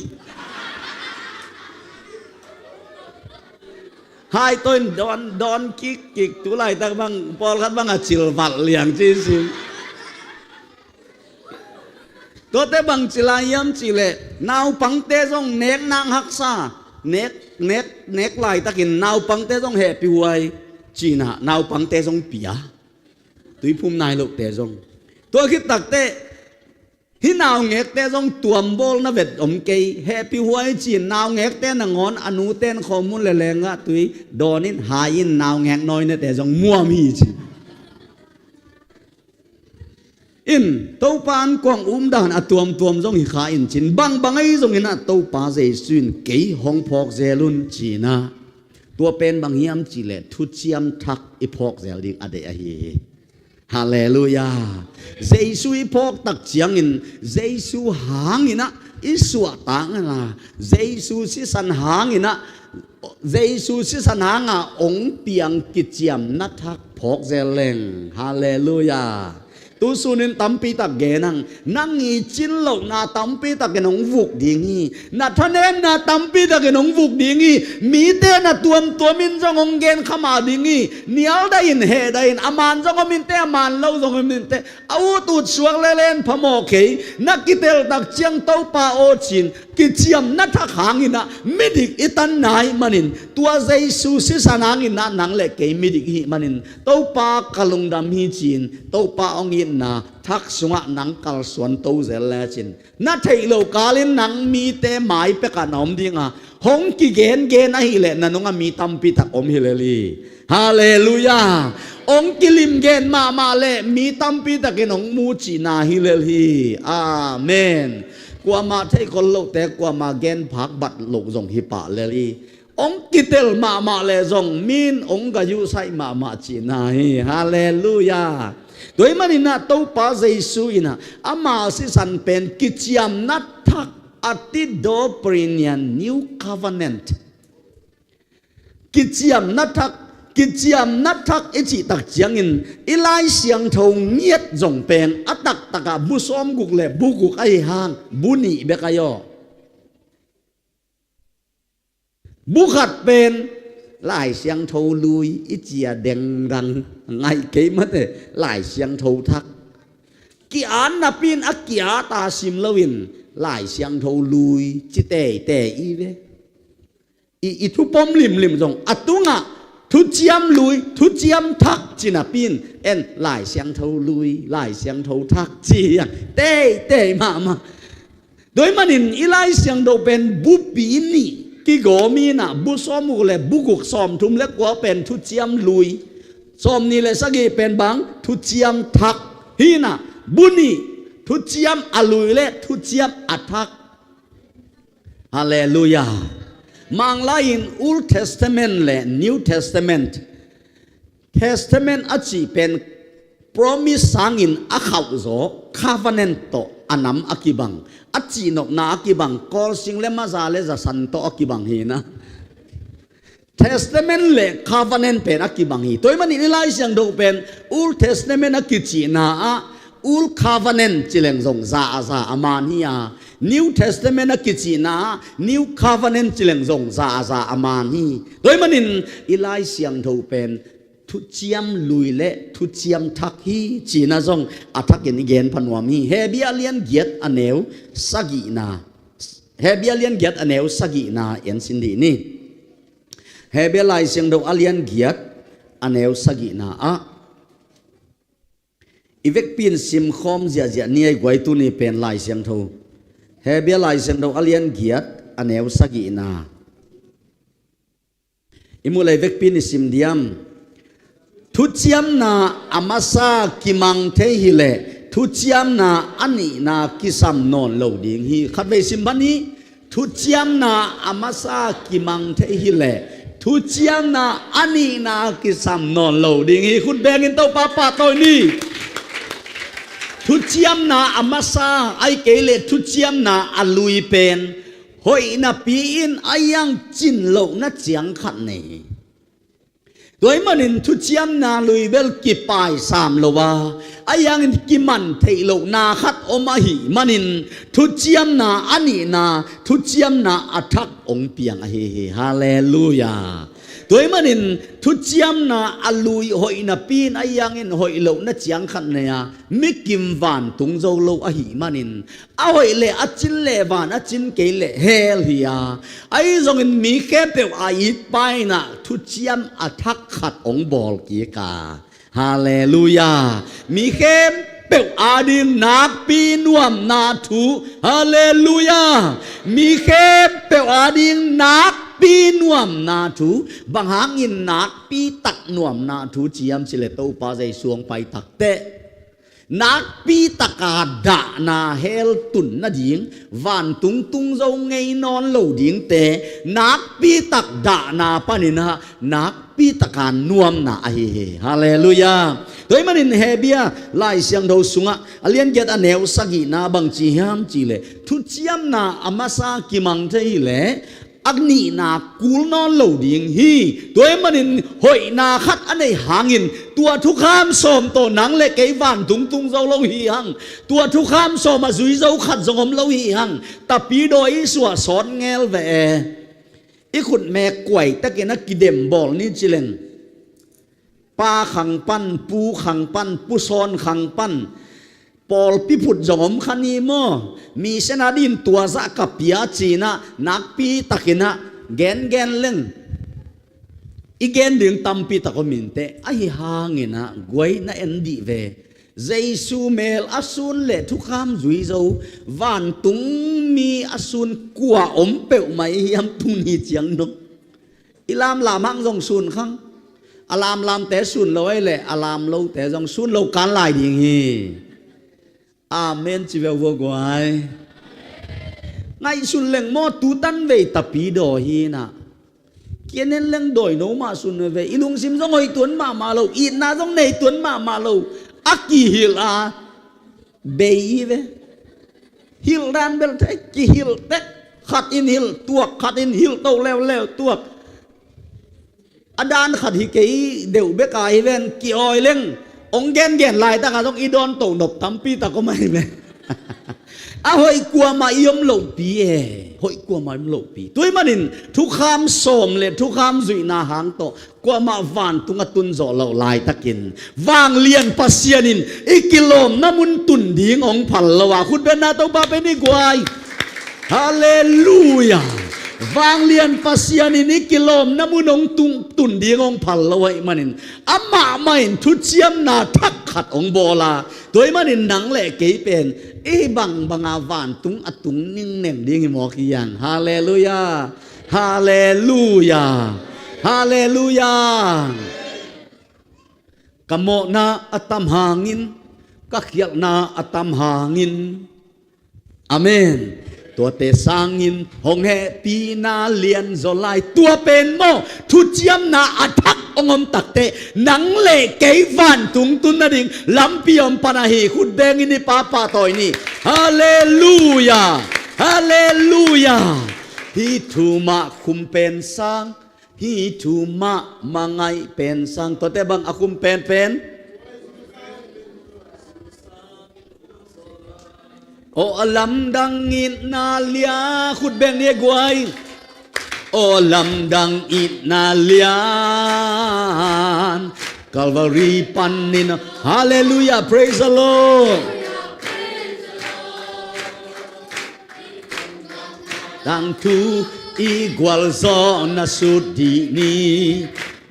hai tôi don kik tu lai ta bang pol khat bang a chil vat liang chi si to te bang chilayam chile nau pang te jong nek nang hak sa nek lai takin nau pang te jong he pi huai china nau pang te jong pia tui phum nai lok te jong to khit tak te hi nau ngek te jong tuam bol na vet om ke he pi huai chin nau ngek te na ngon anu ten khomun le lenga tui donin hain nau ngek noi ne te jong muam hi chi in tâu pan quang đàn tuam dòng hi khá in chín bang ấy dòng in tâu pa dây xuyên kỹ hong phok dè luôn chỉ na tua pen bang hiam chỉ lệ thu chiam thắc i phok dè đi ade a hi hallelujah Giêsu i phok tak chiang in Giêsu hang ina isua tang na Giêsu si san hang ina Giêsu si san hang a ong piang kichiam na thak phok dè leng hallelujah tu sunin tampi tak genang nangi chinlo na tampi tak genong vuk dingi na thanen na tampi tak genong vuk dingi mi te na tuamin jong ong gen khama dingi nial da in he da in aman jong min te aman lo jong min te au tu suak le len phamo ke na kitel tak chiang to pa o chin ki chiam na thak hangina midik itan nai manin tua Jesu si sanangin na nang le ke midik hi manin to pa kalungdam hi chin to pa ong na thak sunga nang kal suan to zel la chin na thei lo kalin nang mi te mai pe ka nom dinga hong ki gen a hi le na nunga mi tam pi tak om hi le li hallelujah ong kilim gen ma le mi tam pi tak enong mu chi na hi le hi amen kwa ma thei kol lo te kwa ma gen phak bat lo jong hi pa le li ong kitel ma le jong min ong ga yu sai ma chi na hi hallelujah Doi manina tau pa Jesu ina ama si san pen kichiam na thak ati do prinian new covenant kichiam na thak ichi tak chiang in ilai siang thau nghiet jong pen atak taka busom guk le buguk ai hang buni be kayo bukhat pen lại xiang thâu lui ít chia đèn răng ngày kế mất rồi lại xiang thâu thắc ki án na pin ác kia ta sim lawin lại xiang thâu lui chỉ tè y ve y thu pom lim rong atunga ทุเจียมลุยทุเจียมทักจีน่ะปินเอ็นหลายเสียงเท่าลุยหลายเสียงเท่าทักจีเต้มาโดยมันอีไลเสียงโดเป็นบุปีนี่กิโกมีน่ะบุซ้อมมุกเลยบุกุกซ้อมทุ่มเล็กกว่าเป็นทุเจียมลุยซ้อมนี่เลยสักกี่เป็นบางทุเจียมทักฮีน่ะบุนี่ทุเจียมอลุยและทุเจียมอัทักฮาเลลูยามังลายิน Old Testament และ New Testament Testament อาจีเป็น promise สังอินอาขาวโซ covenant โตอันนำอากิบังอาจีนกนาอากิบังกอลสิงเลมาซาเลจะสันโตอากิบังฮีนะ Testament และ covenant เป็นอากิบังฮีตัวมันนี่ไล่เสียงดูเป็น Old Testament อากิจีนา Old Covenant จิเลงซงซาอามานีย New Testament อากิจีนา New Covenant จิเลงซงซาอามานีตัวมันนี่ไล่เสียงดูเป็นทุเจียมลุยเละทุเจียมทักฮีจีน่าจงอัทักเกนเกนพันวามีเฮเบียเลียนเกียตอันเนวสักีนาเฮเบียเลียนเกียตอันเนวสักีนาเอ็นสินดีนี่เฮเบียไลเสียงดอกอเลียนเกียตอันเนวสักีนาอีเวกปินซิมคอมเจียนี่ไอ้ไว้ตัวนี้เป็นไลเสียงทูเฮเบียไลเสียงดอกอเลียนเกียตอันเนวสักีนาอิมูไลเวกปินซิมเดียมทุเจียมนาอามาซากิมังเทหิเลทุเจียมนาอันนี้นากิสัมนอนเหลาดิ่งฮีขัดไปสิมบันนี้ทุเจียมนาอามาซากิมังเทหิเลทุเจียมนาอันนี้นากิสัมนอนเหลาดิ่งฮีคุณแบงินเต้าป้าตัวนี้ทุเจียมนาอามาซาไอเกเลทุเจียมนาอลุยเป็นหอยนาปีอินไอยังจินเหลานาเจียงขัดนี่โดยมันทุเจียมนาลุยเบลกิปายสามโลวาอายังกิมันเทโลนาขัดอมาหิมันทุเจียมนาอันนี้นาทุเจียมนาอัทักองเปียงเฮฮาเลลูยาโดยมันทุเจียมนาอลุยหอยนาปีนอายังหอยโลนาเจียงขัดเนี่ยมิกิมวานตุงโจโลอหิมันเอาหอยเลอจินเลวานอจินเกเลเฮลเฮียไอ้ทรงมีแค่เปลวอายิดไปนะทุเจียมอัทักขัดองบอลกีกาฮาเลลูยามีแค่เปลวอาดินนักปีนวมนาทูฮาเลลูยามีแค่เปลวอาดินนักปีนวมนาทูบางหางอินนักปีตักนวมนาทูเจียมสิเลโตปาใจสวงไปตักเตะนักปีตะกาดานาเฮลตุนนาดิงวันตุงตุงเจ้าไงนอนเหลาดิงเตนักปีตักดานาปานินะนักปีตะการนวมนาเฮฮาเลลูยาโดยมันเฮเบียไล่เสียงดาวสุงะอเลียนเกตอเนวสกีนาบังจีฮามจีเลทุเจียมนาอามาซากิมังเทฮิเลอักนีนากูลนอนเหลาดิ่งฮีโดยมันหอยนาคัดอันในหางินตัวทุกข้ามสมตัวหนังเล็กไอ้บ้านตุงตุงเจ้าเหลาฮีหังตัวทุกข้ามสมมาซุยเจ้าขัดสงมเหลาฮีหังแต่ปีโดยสัวสอนเงลแหวอีขุดแม่กวยตะเกนักกิเดมบอลนี่จิเลนปลาขังปั้นปูขังปั้นปูซอนขังปั้นปอลพิพุดจอมขันีโมมีเสนาดินตัวสักกับพิอาจีนะนักปีตะกินะแกนเล่งอีแกนดึงตำปีตะกมินเตไอหางนะกวยนะเอ็นดีเวเจสูเมลอสุนเละทุกคำจุยเจ้าวันตุงมีอสุนกัวอมเปิลไม่ยำตุงนี่เจียงนกอิลามลามังจงสุนขังอลามแต่สุนเราไอ้เละอลามเราแต่จงสุนเราการลายดิ่งฮีอาเมนจิเวลวกไว้ไงสุนเล่งมอตูตันเวตปีดอฮีนะเกียนเล่งดอยโนมาสุนเวอีลุงซิมจงหอยตุนมาเราอีนาจงในตุนมาเราอักกี้ฮิลอาเบย์เวฮิลรันเบลเทกี้ฮิลเต็กขัดอินฮิลตัวขัดอินฮิลโตแล้วตัวอดานขัดฮิเกยเดวเบกายเวนกี่ออยเล่งองเกนลายตากาต้องอีดอนโตนบทำปีตาก็ไม่เว้ยหอยกลัวมาย่อมหลบปีหอยกลัวมาย่อมหลบปีตัวมันทุกคำสมเลยทุกคำจุยนาหางโตกลัวมาวันตุงตุนโจเหล่าลายตะกินวางเลียนปัสยานินอีกิโลมน้ำมุนตุนดิ่งองพันละว่าคุณเป็นนาตัวบ้าเป็นนี่กวายฮาเลลูยา วางเลียนปัสยานินิกิโลมน้ำมุนงตุนดีงองพัลละไว้มันนินอามาไม่ทุเจียมนาทักขัดองโบลาตัวมันนินหนังแหละเกยเป็นบังอาวานตุงอตุงนิ่งเน่งดีงหมอกิยันฮาเลลูยาฮาเลลูยาฮาเลลูยากะโมนาอัตมหางินกะเขียกนาอัตมหางินอาเมนตัวเตสางินหงแหปีนาเลียนโซไลตัวเป็นโมทุเจียมนาอัทักองอมตักเตหนังเล่เกยวันตุงตุนนาดิงลำปีอมปนาฮีขุดเดงินิป้าป้าตอยนี่ฮาเลลูยาฮาเลลูยาฮิทูมาคุมเป็นสังฮิทูมามังไงเป็นสังตัวเตบังอาคุมเป็นโอลำดังอินนาเลียขุดเบงเนกวยโอลำดังอินนาเลียนกัลวารีปันนินฮาเลลูยา praise the Lord ดังทูอีกวลซอนาสุดดีนี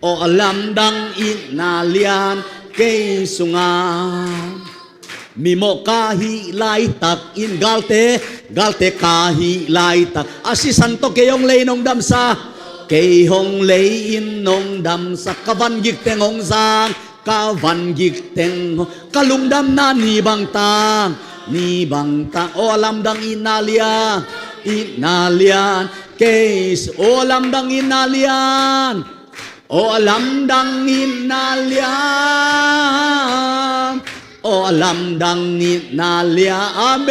โอลำดังอินนาเลียนเกยสุงามีโมกาฮิไลตักอินกาลเตกาฮิไลตักอาศิสันโตเกยองเลนองดัมซาเกยองเลอินนองดัมซากวันยิกเตงองซางกาวันยิกเตงกาลุงดัมนานีบังตางโอลำดังอินาเลียนเกสโอลำดังอินาเลียนโอลำดังอินาเลียนโอลำดังนินาเลียอาเม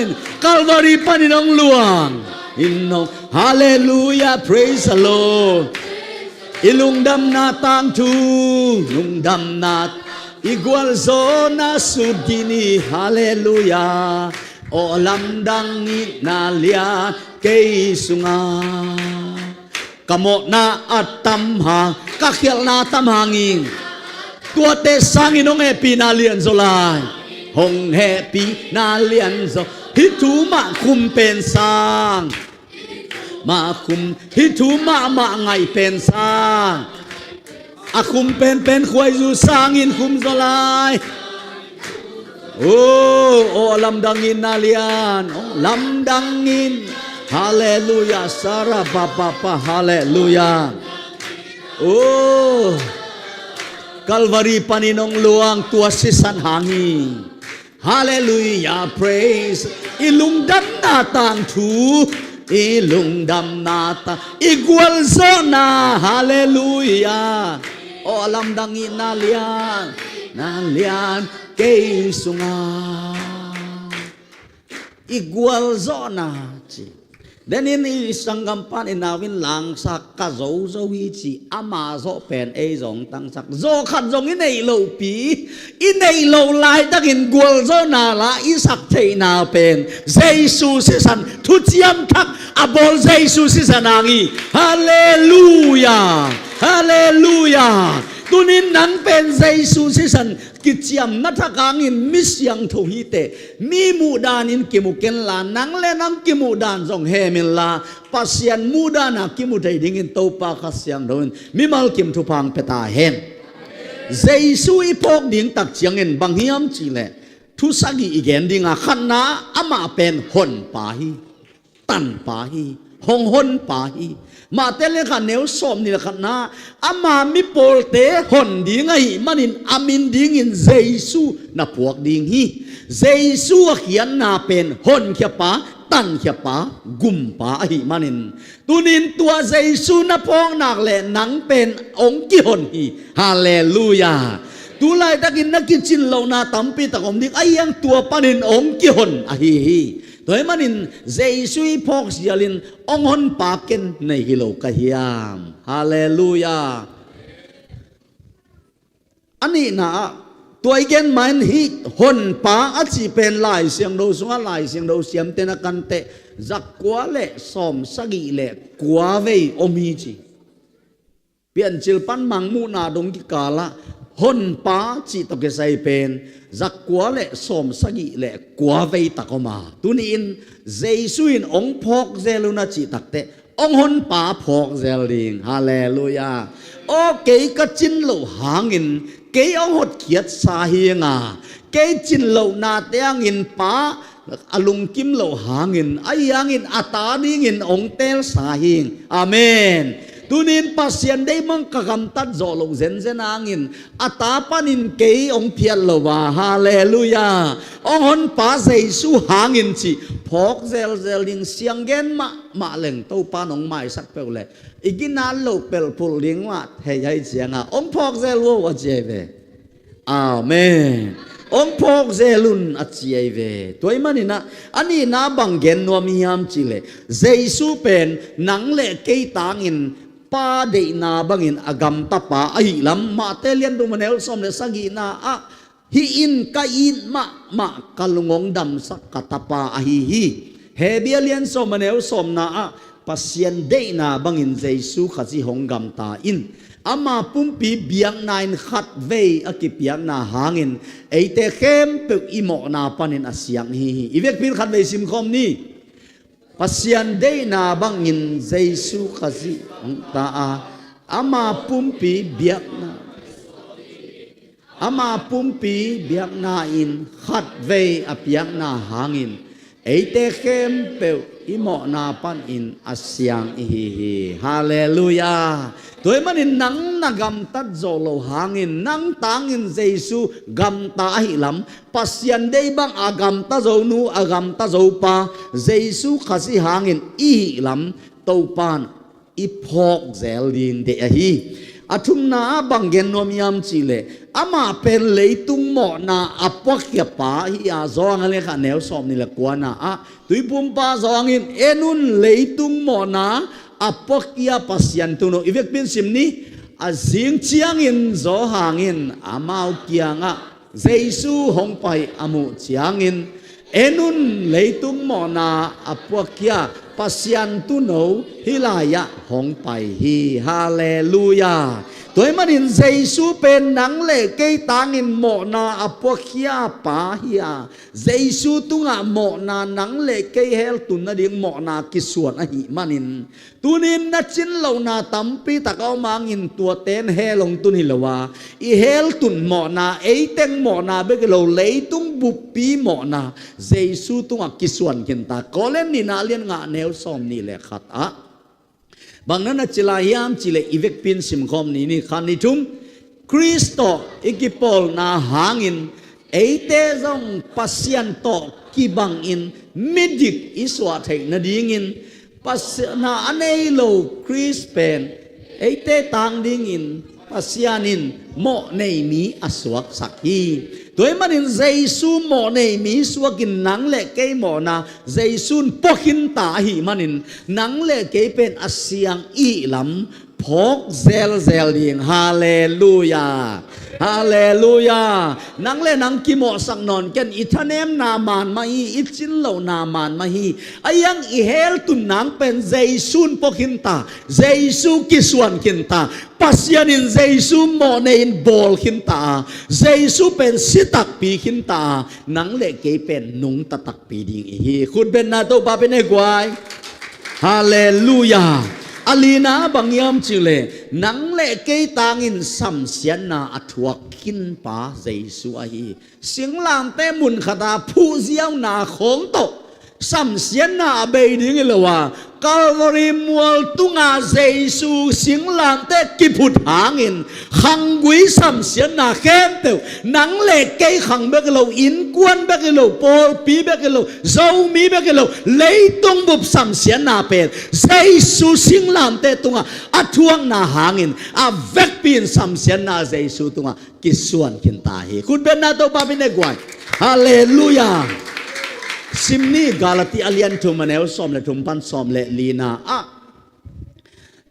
นกัลวารีปันินองหลวงอินนองฮาเลลูยา praise the Lord อิลุงดำนาตังทูลุงดำนาอีกวลโซนาสุดินีฮาเลลูยาโอลำดังนินาเลียเกยสุงากะโมนาอัตตัมหากะเขียลนาตัมหางิงตัวเตสังอินองเฮปีนาเลียนโซลายหงเฮปีนาเลียนโซฮิทูมาคุมเป็นสังมาคุมฮิทูมาไงเป็นสังอาคุมเป็นควยจูสังอินคุมโซลายโอ้ลำดังอินนาเลียนลำดังอินฮาเลลูยาสาราปะฮาเลลูยาโอ้Kalvari paninong luang tua sisan hangi. Hallelujah, praise. Ilungdam natang tu, ilungdam nata, igual zona. Hallelujah. O alam dangin nalian kay sunga. Igual zona. Dan ini isang gampan inawin lang sa kazo hichi ama zo pen zong tang sak zo khat zong inay lo pi inay lo lai takin gwal zo na la isak tay na pen Jesus sisan tutsiam tak abol Jesus sisan angi hallelujah hallelujah tunin nan pen Jesus sisan kitsiam natakangin misyang tuhite mi mudanin kimuken la nang lenang kimudan zong hemin la pasyan muda na kimuday dingin topa kasyang doon mimal kim tupang petahen Jesus ipok ding taksyangin banghiam chile tusagi igen dinga khanna ama pen hon pahi tan pahi hon pahiมาเตเลขันเนวสมนี่ขันนะอามามิโปลเตหอนดีไงมันินอามินดีงินเจซูนับพวกดีงีเจซูเขียนนาเป็นหอนเขียปะตันเขียปะกุมปะหิมันินตุนินตัวเจซูนับพองนักแหล่นังเป็นองค์กิหอนฮีฮาเลลูยาตุไลตะกินนักกินจินเหล่านาตัมปีตะกอมดิกไอยังตัวปานินองค์กิหอนอะฮีตัวมันอินเจสุยพอกเสียลินองหอนปาเกนในฮิโลกะฮิยามฮาเลลูยาอันนี้นะตัวอีกนมันฮิหอนปาอาจีเป็นลายเสียงโดสงลายเสียงโดเสียมเตนักันเตจักกัวเล่สอมสกีเล่กัวเวอมีจีเปลี่ยนจิลปันมังมูนาดงกิกาละหอนปาจีตกเกสัยเป็นจักกัวเล่สอมสกีเล่กัวเวตะกมาตุนินเจสุอินองพอกเจลุนาจีตักเต องหนป่าพอกเซลลิงฮาเลลูยาโอเกยก็จินโลหางินเกยองหดเขียดสาเฮียงาเกยจินโลนาเตียงินป่าอลุงกิมโลหางินไอยังงินอัตาดีงินองเตลสาหิงอาเมนตุนินปัสยันได้มังกะกำตัดโจลงเซนเซนางอินอัตาปานินเกยองเพียลโลวาฮาเลลูยาองหนป่าเซซูหางินสิพอกเซลเซลิงเสียงเกนมาเล่งตู้ปานองไม้สักเปลเลยอีกินาโลเปลปุลิงว่าเฮียเสียงอ่ะองพอกเซลวัวเจเวอาเมนองพอกเซลุนอัจเจเวตัวมันนี่นะอันนี้นาบังเกนนัวมียามจิเลเจซูเป็นนังเล่เกยตางินป้าเดนาบังอินอากำตาป้าไอ้ลำมาเตเลียนดูมันเอลสมเลสักีนาอะฮีอินกาอินมากะลุงงดำสักกตาป้าไอฮีเฮเบียเลียนสมมันเอลสมนาอะปัสยันเดนาบังอินเจสุขจิหงกำตาอินอามาปุ่มปีเบียงนายขัดเวอกิเบียงนาหางินไอเตเข้มเปกอิโมนาปันินอาเซียงฮีอีเวกพิลขัดเวซิมคอมนี่ปัสยันเดนาบังอินเจสุขจิตาอามาปุ่มปีเบียงนาอามาปุ่มปีเบียงนาอินขัดเวอเบียงนาหางินไอเตเข้มเปกอิโมนาปันอินอาเซียงฮีฮาเลลูยาตัวมันอินนังนากำตัดโจโลหางินนังตางินเจสุกำตาหิลำปัสยันได้บังอากำตาโจนูอากำตาโจปาเจสุขสิหางินอีหิลำตัวปานอีพอกเซลดินเดียฮีอาทุมนาบังเกนโนมิยามจิเลอามาเป็นเลยตุงหมอนาอปวกเกียปาฮิอาซองอะไรกันแนวสอมนี่แหละกว่านะอะตุยปุ่มปาซองอินเอนุนเลยตุงหมอนาอปวกเกียปัสยันตุโนอีเวกเป็นสิมนี้อาสิงเชียงอินโซหางอินอามาอุเกียงะเจสุหงไปอามุเชียงอินเอนุนเลยตุงหมอนาอปวกเกียปัสยันตุโนฮิลายะหงไปฮีฮาเลลูยาตัวมันอินเจสุเป็นนังเล่เกยตางินหมอนาอปวกเกียปาฮิอาเจสุตุงะหมอนานังเล่เกยเฮลตุนนาดิงหมอนากิส่วนอหิมันอินตุนินนัจินเหล่านาตัมปีตะเอามางินตัวเต้นเฮลงตุนิลวาอีเฮลตุนหมอนาเอเต็งหมอนาเบกโลเลยตุงบุปปีหมอนาเจสุตุงะกิส่วนกินตาก็เล่นนี่นาเลียนงะแนวสอมนี่แหละขัดอะบางนั้นจิลายามจิเลอีเวกปินสิมคอมนี่ขันนิทุมคริสโตอิกิปอลนาหางินเอเตซองปัสยันโตกิบังอินมิดิกอิสวาเทกนาดิงินปัสนาอันเอโลคริสเป็นเอเตตังดิงินปัสยานินโมเนมีอสวกสักฮีตัวมันอินเจสุโมเนมีสวกินนังเล่เกยโมนาเจสุนปกินตาหิมันอินนังเล่เกยเป็นอาเซียงอีลำพกเซลดิงฮาเลลูยาฮาเลลูยานังเล่นังกิโมสังนอนกันอิทาเนมนามานมาฮีอิจินเหล่านามานมาฮีอายังอิเฮลตุนนังเป็นเจสุนปกินตาเจสุกิสวนกินตาปัสยานินเจสุโมเนอินบอลขินตาเจสุเป็นสิตักปีขินตานังเล่เกยเป็นนุงตะตักปีดิงฮีคุณเป็นนาโตปาเป็นเอกวายฮาเลลูยาอลีนาบังยามจิเลนังเล่เกยตางินสัมเสียนาอัทวกินปาเจสุอาฮีเสียงลามเตมุนขดาผู้เสียวนาของโตสัมเสียนาเบยดิงเลวากาลวารีมัวตุงาเจสุสิงลามเตกิพุทหางินขังกุยสัมเสียนาเข้มเตวนังเล่เกยขังเบกโลอินกวนเบกโลปอลปีเบกโลเจ้ามีเบกโลเลยตุงบุบสัมเสียนาเป็นเจสุสิงลามเตตุงาอัทวงนาหางินอาเวกปีนสัมเสียนาเจสุตุงากิส่วนกินตาฮีคุณเป็นนาโตปาเป็นเอกวายฮาเลลูยาซิมนี่กาลติอาเลียนทุมันเอลซอมเลทุมปันซอมเลลีนาอะ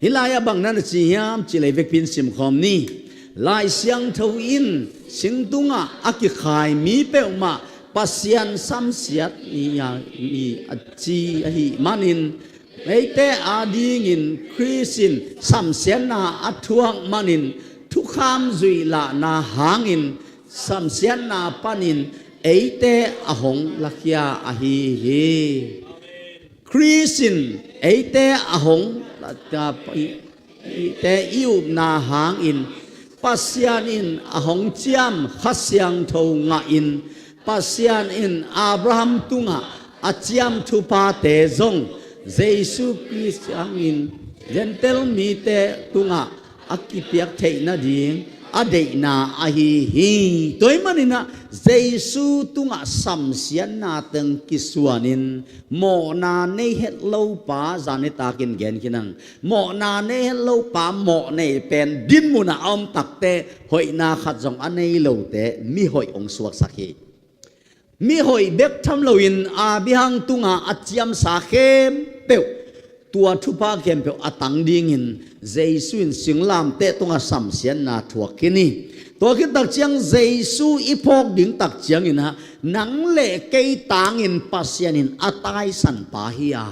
ฮิลายาบังนั้นจียามจิเลเวกพินซิมคอมนี่ลายเสียงทวินสิงตุงะอากิขายมีเปอมาปัสยันสัมเสียดนี่ยามีอจีหิมันินเอเตอาดีงินคริสินสัมเสียนาอัทวงมันินทุกคำจุยละนาหางินสัมเสียนาปานินเอเตอหงลักยาอหีฮีค คริสินไอเตอหงเตอิวนาหางอินปัสยานอินอหงเจียมขัสยังทงาอินปัสยานอินอับราฮัมตุงะอาเจียมทุปาเตจงเยซูคริสต์ยังอินเจนเตลมีเตตุงะอากิเปียกเทนาดิงอเดนาอาฮีฮีตัวมันนี่นะเยซูตุงะสัมเสียนนาตึงกิสวานินโมนาเนเฮลโลปาจานิตากินเกนกินังโมนาเนเฮลโลปาโมเนเป็นดินมุนาอมตักเตหอยนาขัดจงอันเนโลเตมีหอยองสวกสักทีมีหอยเบกทำโลอินอาบิฮังตุงะอัจยมสาเข้มเปียวตัวทุพาเข้มเปียวอตังดิ่งินเยซูอินสิงลามเตตุงะสัมเสียนนาถั่วกินีตัวคิดตักเจียงเยซูอีพอกดิ่งตักเจียงอินฮะนังเล่เกยตางอินปัสยานินอัตายสันปาฮิยา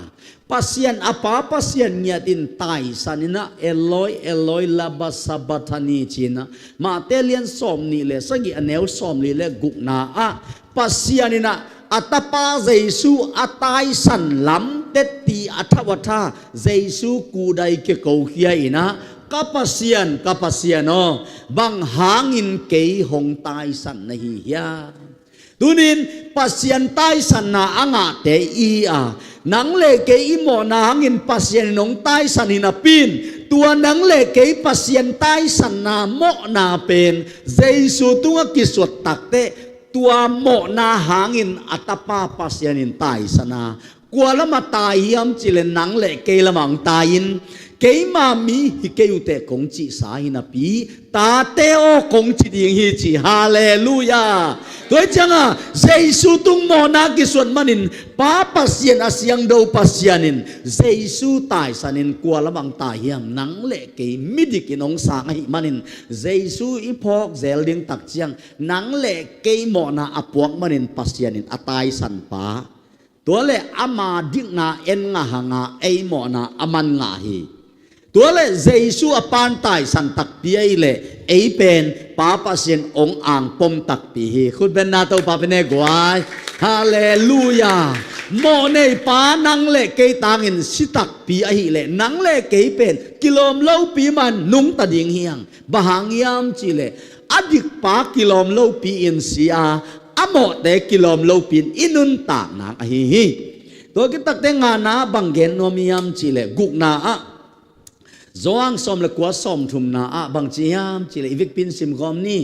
ปัสยานอปาปัสยานเงียดินตายสันินะเอลอยลาบาสบัทานีจีนะมาเตเลียนสอมนี่เลสังกีอเนลสอมนี่เลกุกนาอะปัสยานินะอัตปาเยซูอัตายสันล้ำเตตีอัทวัฏาเยซูกูได้เกโกเฮียอินะkapasian no bang hangin kei hong tai san na hi ya tunin pasian tai san na anga te i a nang le ke i mo na hangin pasian nong tai san hi na pin tua nang le ke pasian tai san na mo na pen jesu tunga kiswat takte tua mo na hangin atapa pasianin tai sana kuala matai yam chilen nang le ke lamang tain cái mà mi thì kêu tệ công trị xã hi na pi ta teo công trị điên hi chỉ hallelujah tôi chăng à Giêsu tung mò na cái xuân manin pa pasien asiang đâu pasienin Giêsu tài sanin qua la bang tài hiam nắng lệ cái midi cái nông sang hi manin Giêsu ipok zel ding tak chiang nắng lệ cái mò na apuang manin pasienin atai san paตัวเลอามาดิกนาเอ็นงาหางาไอหมอนาอามันงาฮีตัวเลเยซูอปานตายสันตักปีไอเลไอเป็นป้าปัสเซนองอ่างปมตักปีฮีคุณเป็นนาตัวป้าเป็นเอกวายฮาเลลูยาโมเนป้านังเลเกยตางินสิตักปีไอฮีเลนังเลเกยเป็นกิโลมเล่าปีมันนุ่งตะดิงเฮียงบะหางยามจีเลอดิกป้ากิโลมเล่าปีอินเซียอโมเตกิโลมโลปินอินุนตากนักฮีตัวกิตักเตงานาบังเกนโนมียามจิเลกุกนาอะจวงสมเลกัวสมทุมนาอะบังจียามจิเลอีวิกปินซิมกอมนี่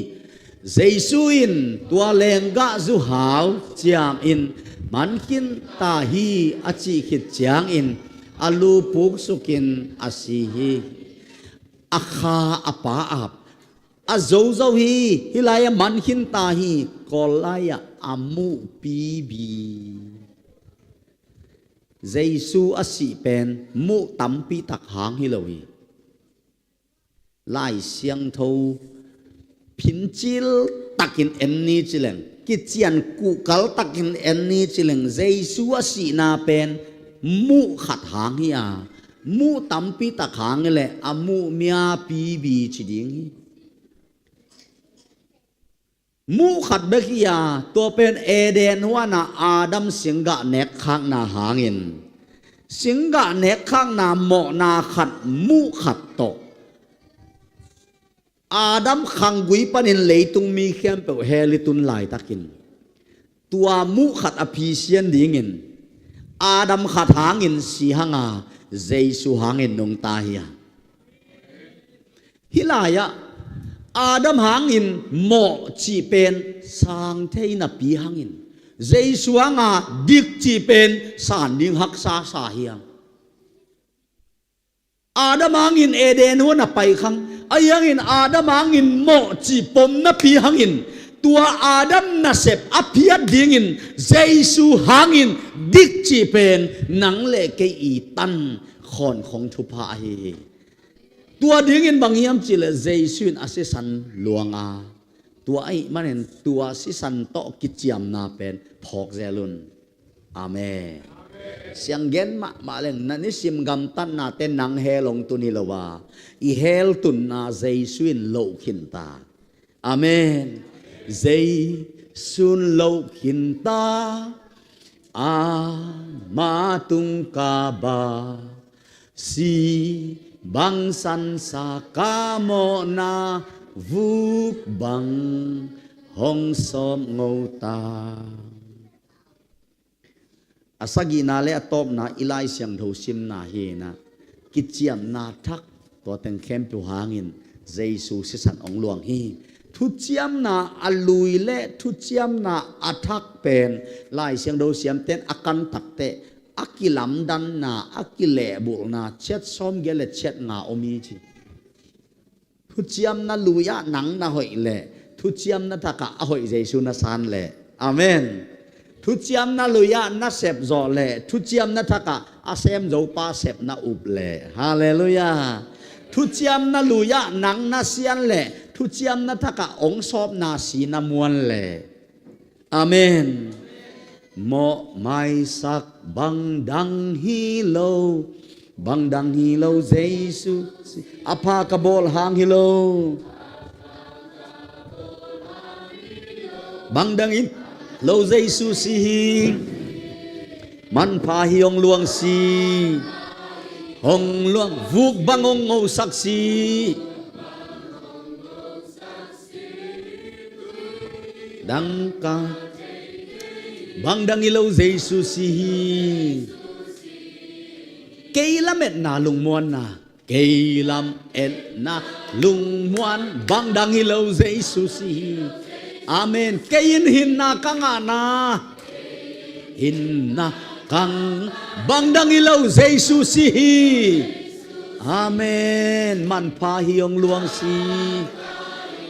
เจสุอินตัวเลงกะจุหาวจามอินมันกินตาฮีอจิขิดจางอินอลูปุกสุกินอาซีฮีอาคาอปาอับอาโจโจฮีฮิลายมันขินตาฮีกอลายอามูปีบีเยซูอาศิเป็นมุตัมปีตักหางฮิโลวีไล่เสียงโทพินจิลตักินเอ็นนี่จิเลงกิจยันกุกัลตักินเอ็นนี่จิเลงเยซูอาศินาเป็นมุขัดหางฮิอามุตัมปีตักหางนี่แหละอามูเมียปีบีจิดิงมูขัดเบกิยาตัวเป็นเอเดนว่านาอาดัมสิงกะเนกข้างนาหางินสิงกะเนกข้างนาโมนาขัดมูขัดโตอาดัมขังกุยปันินเลยตุงมีเข้มเปเฮลิตุนลายตะกินตัวมูขัดอภิเชียนดิงินอาดัมขัดหางินสีหางาเยซูหางินนงตาเฮียฮิลายะอาดัมหางินโมจีเป็นสร้างเทนับปีหางินเยซูหางาดิกจีเป็นสารดิงหักษาสาเฮียงอาดัมหางินเอเดนหัวนับไปครั้งอายังอินอาดัมหางินโมจีปมนับปีหางินตัวอาดัมนัเซบอภิยัดดิงินเยซูหางินดิกจีเป็นหนังเล็กอีตันขอนของทุพาเฮตัวดิ่งอินบางยามจิเลเจสุนอาศัยสันหลวงอาตัวไอ้มันเห็นตัวสิสันโตกิจยามนาเป็นพอกเจลุนอาเมนเสียงเย็นมาเล่นนั่นนี่สิมกำตันนาเต้นนังเฮลงตุนิลวาอีเฮลตุนนาเจสุนโลกินตาอาเมนเจสุนโลกินตา ama tung kaba si bang san sa kamo na vuk bang hong som ngô ta asagi na le atop na ilai siang tho sim na he na kichiam na thak to teng khem pu hangin jesu se san ong luang hi thu chiam na alui le thu chiam na athak pen lai siang do siam ten akan takte akilam dan na akile bul na chet som gele chet nga omi chi thu chiam na luya nang na hoi le thu chiam na thaka hoi jesu na san le amen thu chiam na luya na sep zo le thu chiam na thaka asem zo pa sep na up le hallelujah thu chiam na luya nang na sian le thu chiam na thaka ong sop na si na muan le amen mo mai sak bang dang hi lo jesu apa kabol hang hi lo bang dang in lo jesu si man pha hi ong luang si hong luang vuk bang ong ngô sak si đăng ca bang đăng lâu Giêsu si cây lam et na lung muan na cây lam et na lung muan bang đăng lâu Giêsu si amen cây in hin na kanga na hin na kang bang đăng lâu Giêsu si amen man pha hiong luang si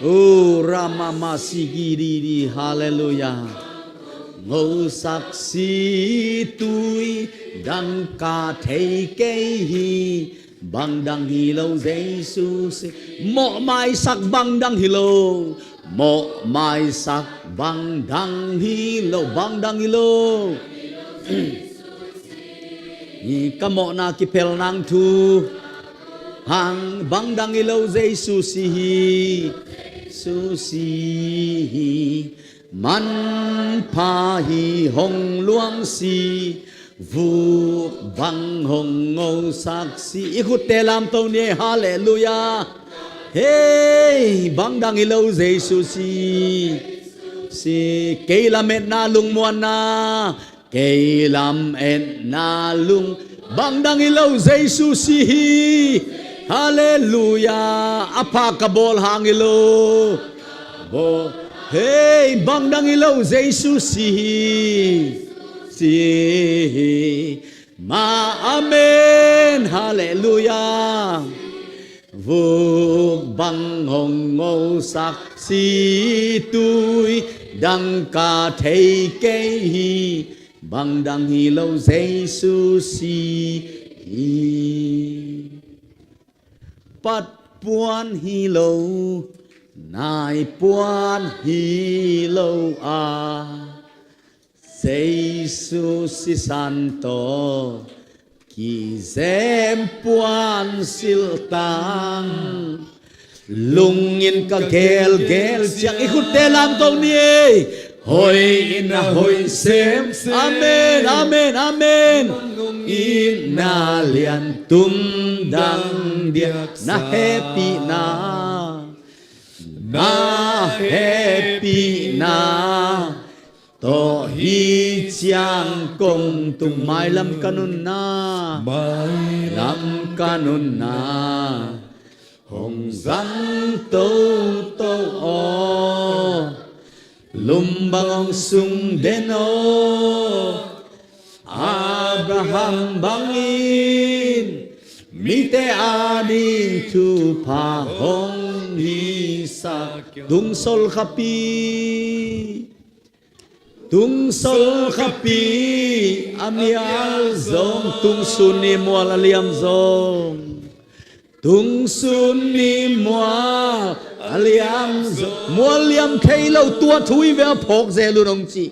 oh ramama sigiri di hallelujah ngô sắc si tui đăng ca thầy cây hi bang đăng hi lâu Giêsu si mọ mai sắc bang đăng hi lâu mọ mai sắc bang đăng hi lâu bang đăng hi lâu ni ka mọ na ki pel nang thu hang bang đăng hi lâu Giêsu si susi man pha hi hong luang si vu bang hong ngô sak si ikut telam tau ni hallelujah hey bang dang hi lâu Giêsu si cây lam et na lung muan na cây lam et na lung bang dang hi lâu Giêsu si hallelujah apa kabol hang ilo bo hey bang dang ilo Giêsu si ma amen hallelujah vuk bang hong ngô sak si tui đăng ca thầy cây hi bang dang hi lâu Giêsu si pat puan hi lâu nai puan hi lâu a Giêsu si santo ki zem puan sil tang lung in ka gel chiang ikut telam tong ni hoi in na hoi sem amen amen amen in na lian tum dang dia na happy na to hi chiang kong tung mai lam kanun na hong zang tô o lum bang sung den o Abraham bangin mite adin tu pa hong Isaac tung sol khapi amial zong tung suni mual aliam zong tung suni mual aliam zong mual liam thei lo tua thui ve phok ze lu nong chi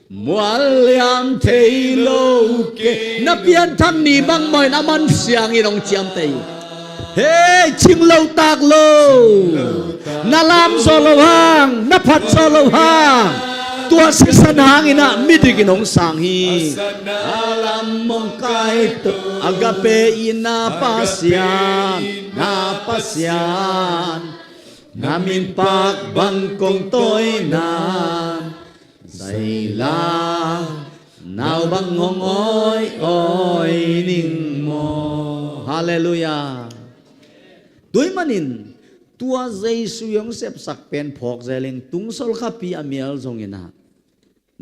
mual liam thei lo ke na pian thang ni bang moi na man siang i nong chiam tei hey ching lâu tạc lâu na lam so lâu hang na phat so lâu hang ตัวเสสนางอินะมิดิกินองสังฮีอาลัมมงไกตุอากาเปอินาปัสยานนาปัสยานนามินปักบังกงโตยนานไซลานาวบังงงโอยนิ่งโมฮาเลลูยาด้วยมันินตัวเยซูยงเสพสักเป็นพอกเจลิงตุงโซลขับปีอเมียลจงอินะ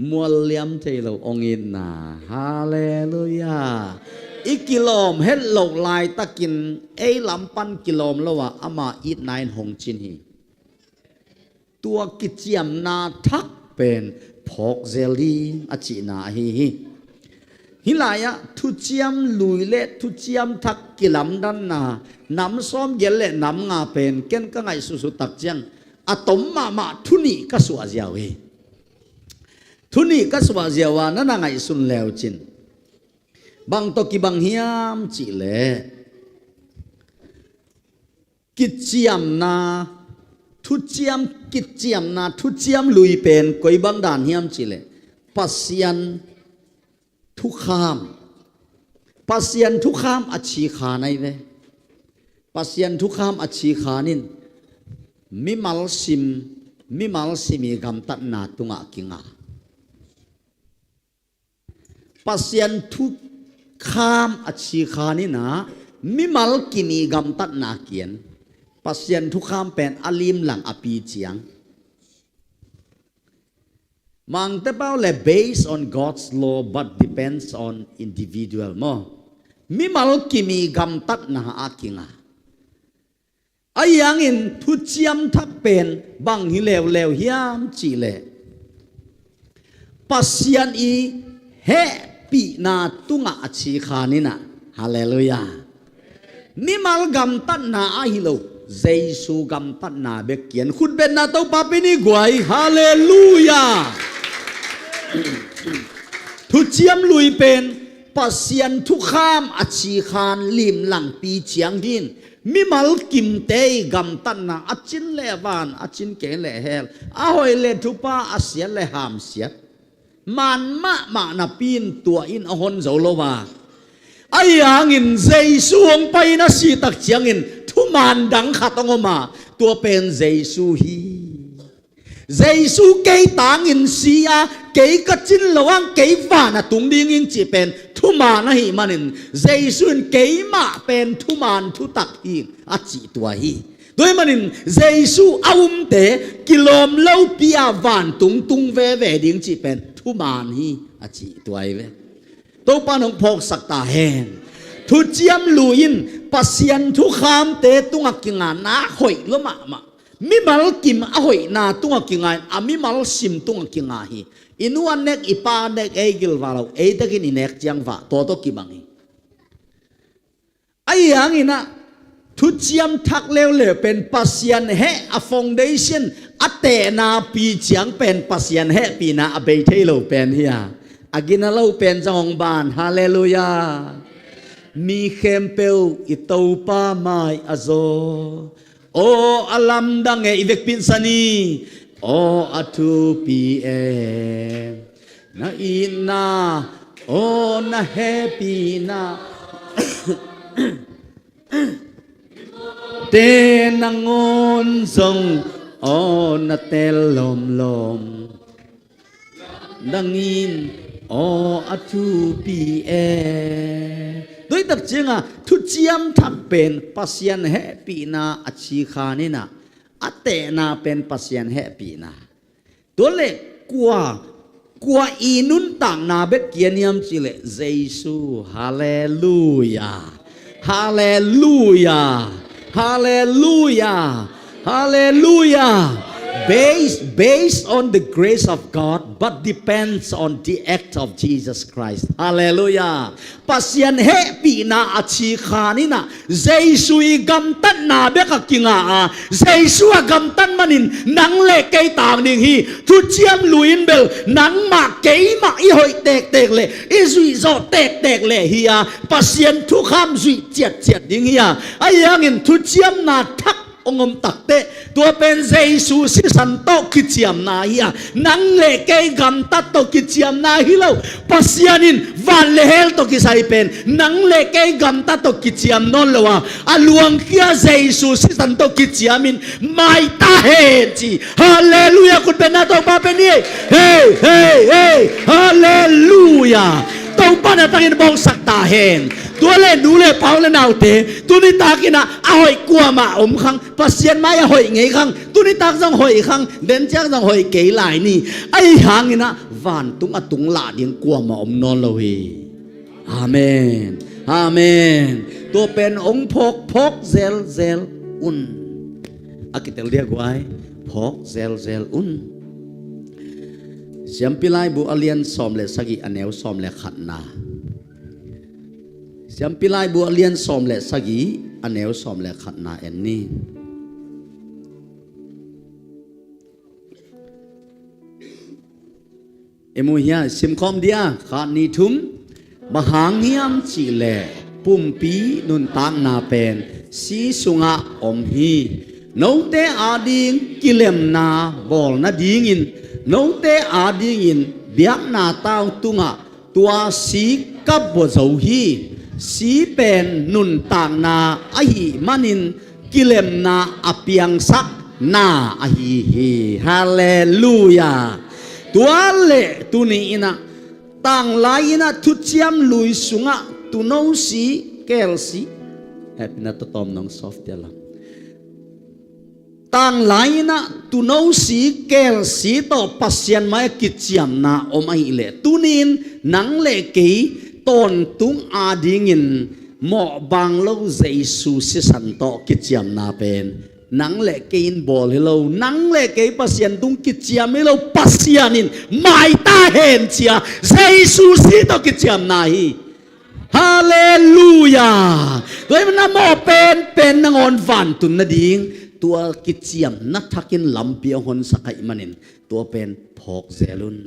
มัวเลียมเทโลองอินนาฮาเลลูยาอีกกิโลมเฮลโลลายตะกินเอลำปันกิโลมแล้วว่าอามาอีดนายหงจินฮีตัวกิจยมนาทักเป็นพอกเจลีอจินาฮีฮิลายะทุจิยมลุยเละทุจิยมทักกิลำดันนานำซ้อมเยลเละนำงาเป็นเก่นก็ไงสุตักจังอะตมมาทุนีก็สวาเจียวฮีทุนีก็สวาเจียวว่านั่นไงสุนแล้วจินบางตกิบางเฮียมจิเล่กิจยมนาทุจิยมกิจยมนาทุจิยมลุยเป็นกอยบังดานเฮียมจิเล่ปัสยันทุกขามปัสยันทุกขามอัจฉีขาในเวปัสยันทุกขามอัจฉีขานินมิมัลซิมีกำตัดนาตุงะกิงาปัสยันทุกขามอัจฉีขานินะมิมัลกิมีกำตัดนาเกียนปัสยันทุกขามเป็นอลิมหลังอปีเจียงมังเตเป้าเล่ based on God's law but depends on individual มั้งมิมัลกิมีกำตัดนาอากิงาไอ้ยังอินทุจยมทักเป็นบังฮิเลวเลวฮิยามจีเลปัสยันอีเฮปีนาตุงะอชีขานินะฮาเลลูยามิมัลกำตัดนาอาฮิโลเยซูกำตัดนาเบกเกียนคุณเป็นนาตัวปาปินิกวยฮาเลลูยาทุจยมลุยเป็นปัสยันทุกขามอชีขานลิมหลังปีเชียงหินมิมัลกิมเตยกำตันนาอจินเลวานอจินเกเลเฮลอาหอยเลทุปาอาเสียเลหามเสียมันมานาปีนตัวอินอหอนโจโลวาไอ้ยังอินเจซูงไปนะสีตักเชียงอินทุมันดังขัดงมาตัวเป็นเจซูฮีเจซูเกยต่างอินเสียเกยกจินระวังเกยวานะตุงดิ้งอินจีเป็นทุมานะฮิมันินเจซูนเกยมาเป็นทุมันทุตักอิงอจิตัวฮีโดยมันเจซูอาวุมเตกิโลมเล่าปียาวานตุงเวดิ้งจีเป็นทุมานฮีอจิตัวไอเวตัวปานองพกสักตาแหงทุจยมลุยินปัสยันทุขามเตตุงกิงานาหอยละมามิมัลกิมอหอยนาตุงกิงาอามิมัลซิมตุงกิงาฮีอินวันเนกอิปาเนกเอกิลวาเราเอตะกินอินเนกจังวะตัวกิบังฮีไอ้ยังอินะทุจยมทักเลวเป็นปัสยันเฮอฟองเดชันอเตนาปีเฉียงเป็นปัสยันเฮปีนาอเบเทโลเป็นเฮียอากินาเราเป็นจงบานฮาเลลูยามีเข้มเปลอิตาปาไมอาโซโออัลัมดังเออิเวกปินซานีโออัตุปีเอนาอินาโอนาเฮปีนาเตนังอนทรงโอนาเตลมดังอินโออัตุปีเอโดยตักเจงะทุจยมทักเป็นปัสยันเฮปีนาอชีขานินะอเตนาเป็นปัสยันเฮปีนาตัวเล็กกว่าอีนุนต่างนาเบกเกียนยมจิเลเยซูฮาเลลูยาฮาเลลูยาฮาเลลูยาฮาเลลูยาbased on the grace of God but depends on the act of Jesus Christ Hallelujah ปัสยันเฮปีนาอชีขานินะเจสุยกำตันนาเบกกิงาเจสุกำตันมันินนังเล็กเกยต่างดิ่งฮีทุเจียมลุยนเบลนังมาเกยมาอีหอยเตกเลยอีสุยโซเตกเลยฮียปัสยันทุกคำสุยเจียดดิ่งฮียไอ้ยังอินทุเจียมนาทักโอ องมตักเตตัวเป็นเยซูสิสันโตกิจยามนาฮีนังเลเกยกำตัดโตกิจยามนาฮีเราปัสยานินวันเลเฮลโตกิไซเป็นนังเลเกยกำตัดโตกิจยามนนเลวะอลวงเกียเยซูสิสันโตกิจยามินไม่ตาเฮจีฮาเลลูยาคุณเป็นนาโตปาเป็นนี่เฮ้เฮ้เฮ้ฮาเลลูยาตองปานาตังอินบองสักตาเฮนตัวเล่นดูเล่เผาเล่นเอาเตตัวนี้ตากินะเอาหอยกลัวมาอมขังปัสเซียนไม่เอาหอยไงขังตัวนี้ตากต้องหอยขังเดินจากต้องหอยเกยหลายนี่ไอ้หางนี่นะวันตุงอตุงหลาดยังกลัวมาอมนอนเราเฮอาเมนอาเมนตัวเป็นองค์พกเซลอุนอากิเตลเรียกไว้พกเซลอุนเสียมพิไลบุอเลียนซอมเลสกิอันเนวซอมเลขัดนาเสียมพิไลบัวเลียนสอมเลสกีอันเนวสอมเลขัดนาเอ็นนี่เอมูเฮียซิมคอมเดียขานีทุมบะหางเงียมจีเลปุ่มปีนุนตางนาเป็นสีสุงะอมฮีโนเตอาดิงกิเลมนาบอลนาดิงินโนเตอาดิงินเบียกนาตาวตุงะตัวสีกับบัวเจ้าฮีสีเป็นนุนต่างนาอหิมันินกิเลมนาอเปียงสักนาอหิฮีฮาเลลูยาตัวเล่ตุนี้นะต่างลายนะทุจยมลุยสุงะตุนเอาสีเกลสีแฮปปี้นะตตอมน้องซอฟต์เดล่ะต่างลายนะตุนเอาสีเกลสีต่อปัสยันมากิจยมนาอมไอเล่ตุนินนังเล่กีตอนตุงอาดิงินหมอบางเราเยซูสิสันโตกิจยามนาเป็นนังเล่กินบอลให้เรานังเล่กิปัสยันตุงกิจยามให้เราปัสยานินไม่ตาเห็นเชียเยซูสิโตกิจยามนาฮีฮาเลลูยาโดยมันน่ะหมอเป็นนางอนฝันตุนนาดิงตัวกิจยามนักทักินลำเปียหนสักไอมันินตัวเป็นพอกเซลุน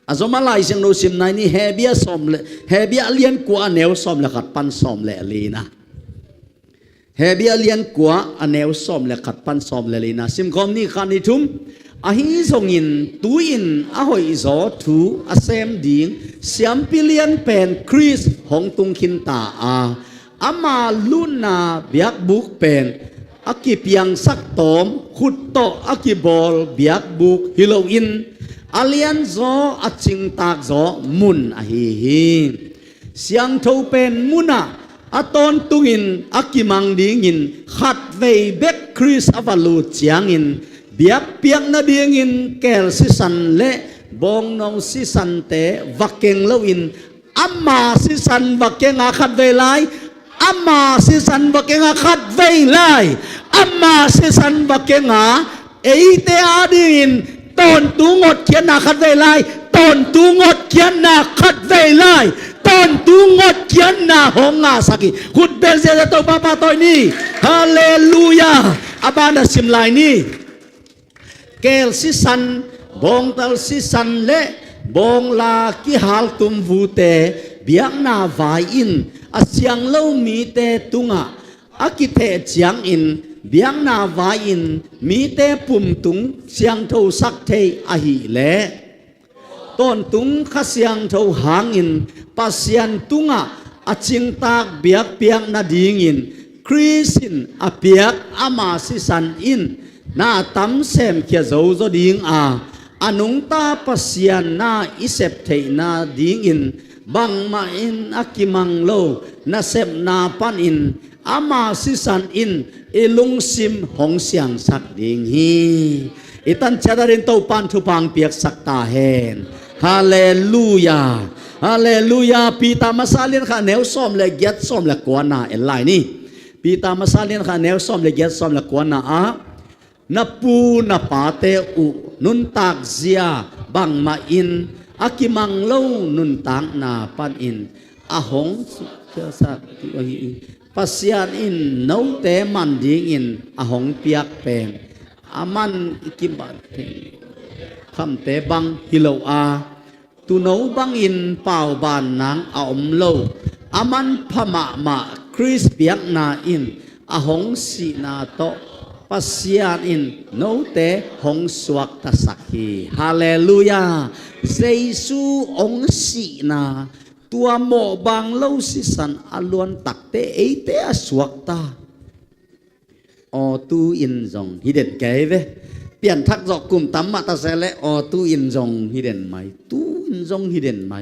อาสมาลายเสียงโนซิมนายนี่เฮเบียสอมเลเฮเบียเลียนกัวเนวสอมเลขัดปันสอมเลลีนะเฮเบียเลียนกัวเนวสอมเลขัดปันสอมเลลีนะซิมคอมนี่ขันนี่ทุ่มอาฮิซงอินตูอินอาหอยจอทูอาเซมดิงเสียมพิเลียนเป็นคริสหงตุงคินตาอามาลุนาเบียกบุกเป็นอากิเปียงสักตอมขุดโตอากิบอลเบียกบุกฮิโลอินอาเลียนโซอาจิงตากโซมุนอาฮีเสียงเท่าเป็นมุนะอาตอนตุงินอากิมังดิงินขัดเวเบกคริสอวาลูเจียงินเบียบเปียงนาดิงินแกลสิสันเละบองนองสิสันเตวักเกงเลวินอามาสิสันวักเกงอาขัดเวไลอามาสิสันวักเกงอาขัดเวไลอามาสิสันวักเกงอาเอเตอาดิงินตอนตูงดเขียนนาขัดเวไลตอนตูงดเขียนนาขัดเวไลตอนตูงดเขียนนาหงอาสักิขุดเบลเซตโตปาปาตอยนี่ฮาเลลูยาอาบานาซิมไลนี่เกลซิสันบองตัลซิสันเละบองลากิฮัลตุมวูเตเบียงนาวายอินอาเสียงเล่ามีเตตุงะอากิเตเจียงอินเบียงนาวายินมีเตปุ่มตุงเสียงเท่าสักเทอหิเลต้นตุงขเสียงเท่าหางอินปัสยันตุงะอจิงตากเบียกเปียงนาดิงอินคริสินอเปียกอามาสิสันอินนาตั้มเซมเขียโจโจดิงอนุงตาปัสยันนาอิเซปเทนาดิงอินบังมาอินอากิมังโลนาเซมนาปันอินอามาสิสันอินอิลุงซิมหงเสียงสักดิงฮีอิตันชาดารินโตปันทุพังเปียกสักตาเฮนฮาเลลูยาฮาเลลูยาปีตามาซาเลียนข้าแนวซ้อมและเกียรติซ้อมและกวนนาเอ็นไลนี่ปีตามาซาเลียนข้าแนวซ้อมและเกียรติซ้อมและกวนนานับปูนับปาเตอุนุนตากเซียบังมาอินอากิมังเล่านุนตากนาปันอินอาหงเจ้าสักปัสยานอินนาวเตมันดิงอินอาหงเปียกเป็นอามันกิมบัตคำเตบังฮิโลตุนาวบังอินเป่าบานนางอาอมโลอามันพม่ามาคริสเปียกนาอินอาหงสีนาโต ปัสยานอินโนเตหงสวกตะสักฮีฮาเลลูยาเยซูองสีนาตัวโมบังเล่าสิสันอลวนตักเตเอเตอสวกตาอตูอินจงฮิเด่นแก่เวเปลี่ยนทักจอกกลุ่มตั้มมาตาเสเลอตูอินจงฮิเด่นไหมตูอินจงฮิเด่นไหม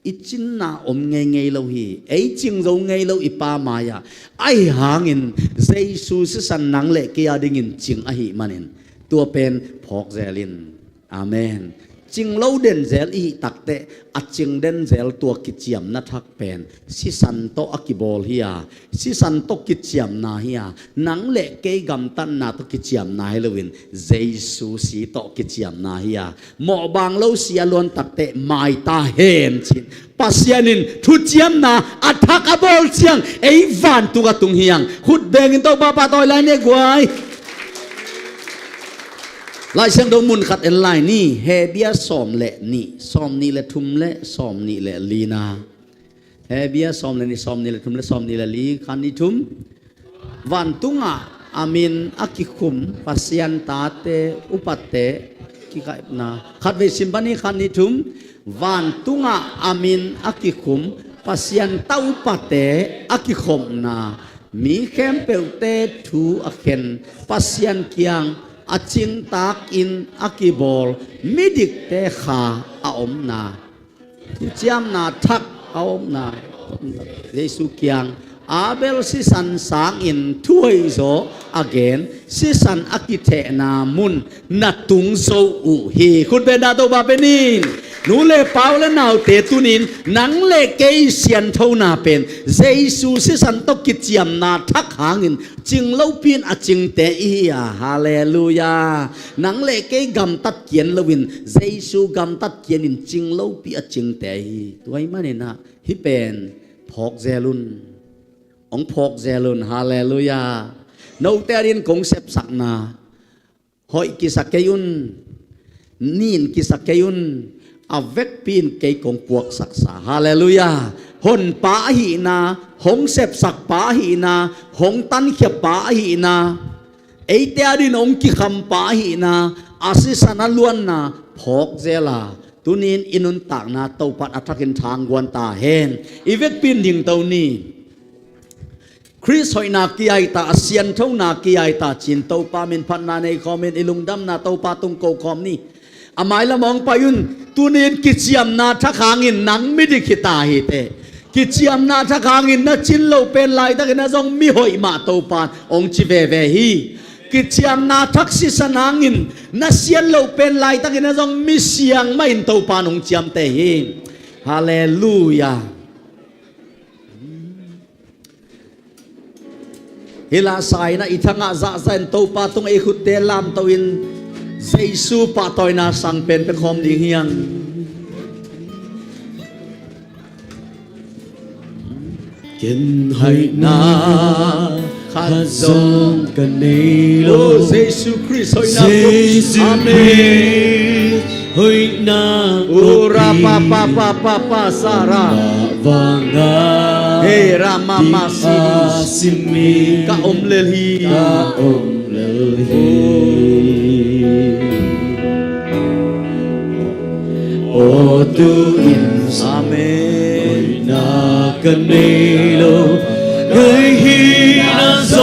อีจินนาอมไงไงเราฮีไอจิงเราไงเราอีปามายาไอหางินเยซูสิสันนังเละเกียดิงินจิงอหิมันินตัวเป็นพอกเซลินอาเมนจิงเราเด่นเซลอีตักเตอจิงเด่นเซลตัวกิจยมนัทักเป็นสิสันโตอกิบอลเฮียสิสันโตกิจยมนาเฮียนังเละเกกัมตันนาโตกิจยมนาเฮลวินเยซูสีโตกิจยมนาเฮียหมอบางเราเสียล้วนตักเตไม่ตาเห็นชินปัสยานินทุจยมนาอัทักอบอลเสียงไอวันตุกตุงเฮียงขุดเบงินโตบาปาตอยไลเนกไวลายเสียงดมุนขัดเอ็นไลนี่เฮเบียสอมเละนี่สอมนี่เละทุมเละสอมนี่เละลีนาเฮเบียสอมเละนี่สอมนี่เละทุมเละสอมนี่เละลีคันนี่ทุมวันตุงะอามินอากิคุมปัสยันตาเตอุปัตเตกิกายนาขัดเวสิมบันีคันนี่ทุมวันตุงะอามินอากิคุมปัสยันตาอุปัตเตอากิคุมนามีเข้มเปลเตทูอาเคนปัสยันเกียงอาจิงตากอินอากิบอลมิดิกเตขาอาอมนาทุจยมนาทักอาอมนาเยซูเกียงอาเบลสิสันสางอินถ้วยโซอเกนสิสันอากิเทนามุนนัดตุงโซอุฮีคุณเป็นดาโตบาเปนินนูเลเปาและนาวเตตุนินนังเลเกยเซียนเท่านาเป็นเยซูสิสันตกิจยมนาทักหางินจึงเล่าปีนอจิงเตอียฮาเลลูยานังเลเกยกำตัดเกียนลวินเยซูกำตัดเกียนินจึงเล่าปีอจิงเตอีตัวมันเนี่ยนะฮิเป็นพอกเซลุนองพอกเซลุนฮาเลลูยาโนเตรินคงเซปสักนาหอยกิสักเกยุนนีนกิสักเกยุนอเวกปีนเกยกงปวกศักษาฮาเลลูยาหนปาหีนาหงเสพสักปาหีนาหงตันเขียปาหีนาเอเตียดินองกิคำปาหีนาอาศิสนาล้วนนาพอกเจลาตุนินอินุนตากนาเตาปัดอัตกินทางกวนตาเฮนอีเวกปีนดิ่งเตานีคริสหอยนากีไอตาเซียนเท่านากีไอตาจินเตาปามินพันนาในคอมเมนอิลุงดำนาเตาปาตุงโกคอมนี่อาไม้ละมองไปยุนตัวนี้กิจยมนาทักหางินนังไม่ได้ขิตาหิเตกิจยมนาทักหางินนะจินเราเป็นลายตะกันนะจงมีหอยมาโตปานองค์จิเวเวฮีกิจยมนาทักษิสนางินนะเสียนเราเป็นลายตะกันนะจงมีเสียงไม่โตปานองค์จำเตฮีฮาเลลูยาฮิลาไซนะอิทังอาซาเซนโตปาตงเอขุเตลามตวินเยซูปะตอยนาสังเป็นคอมดีเฮียงกินให้นาข้าทรงกันนี้โลเยซูคริสต์ให้นาอาเมนให้นาโอราปาปาปาปาปาซาราวังอาเฮรามามาซิมีกะอมเลลีกะอมเลลีโอตูอินอาเมนนากันเนโลเกยฮีนาโซ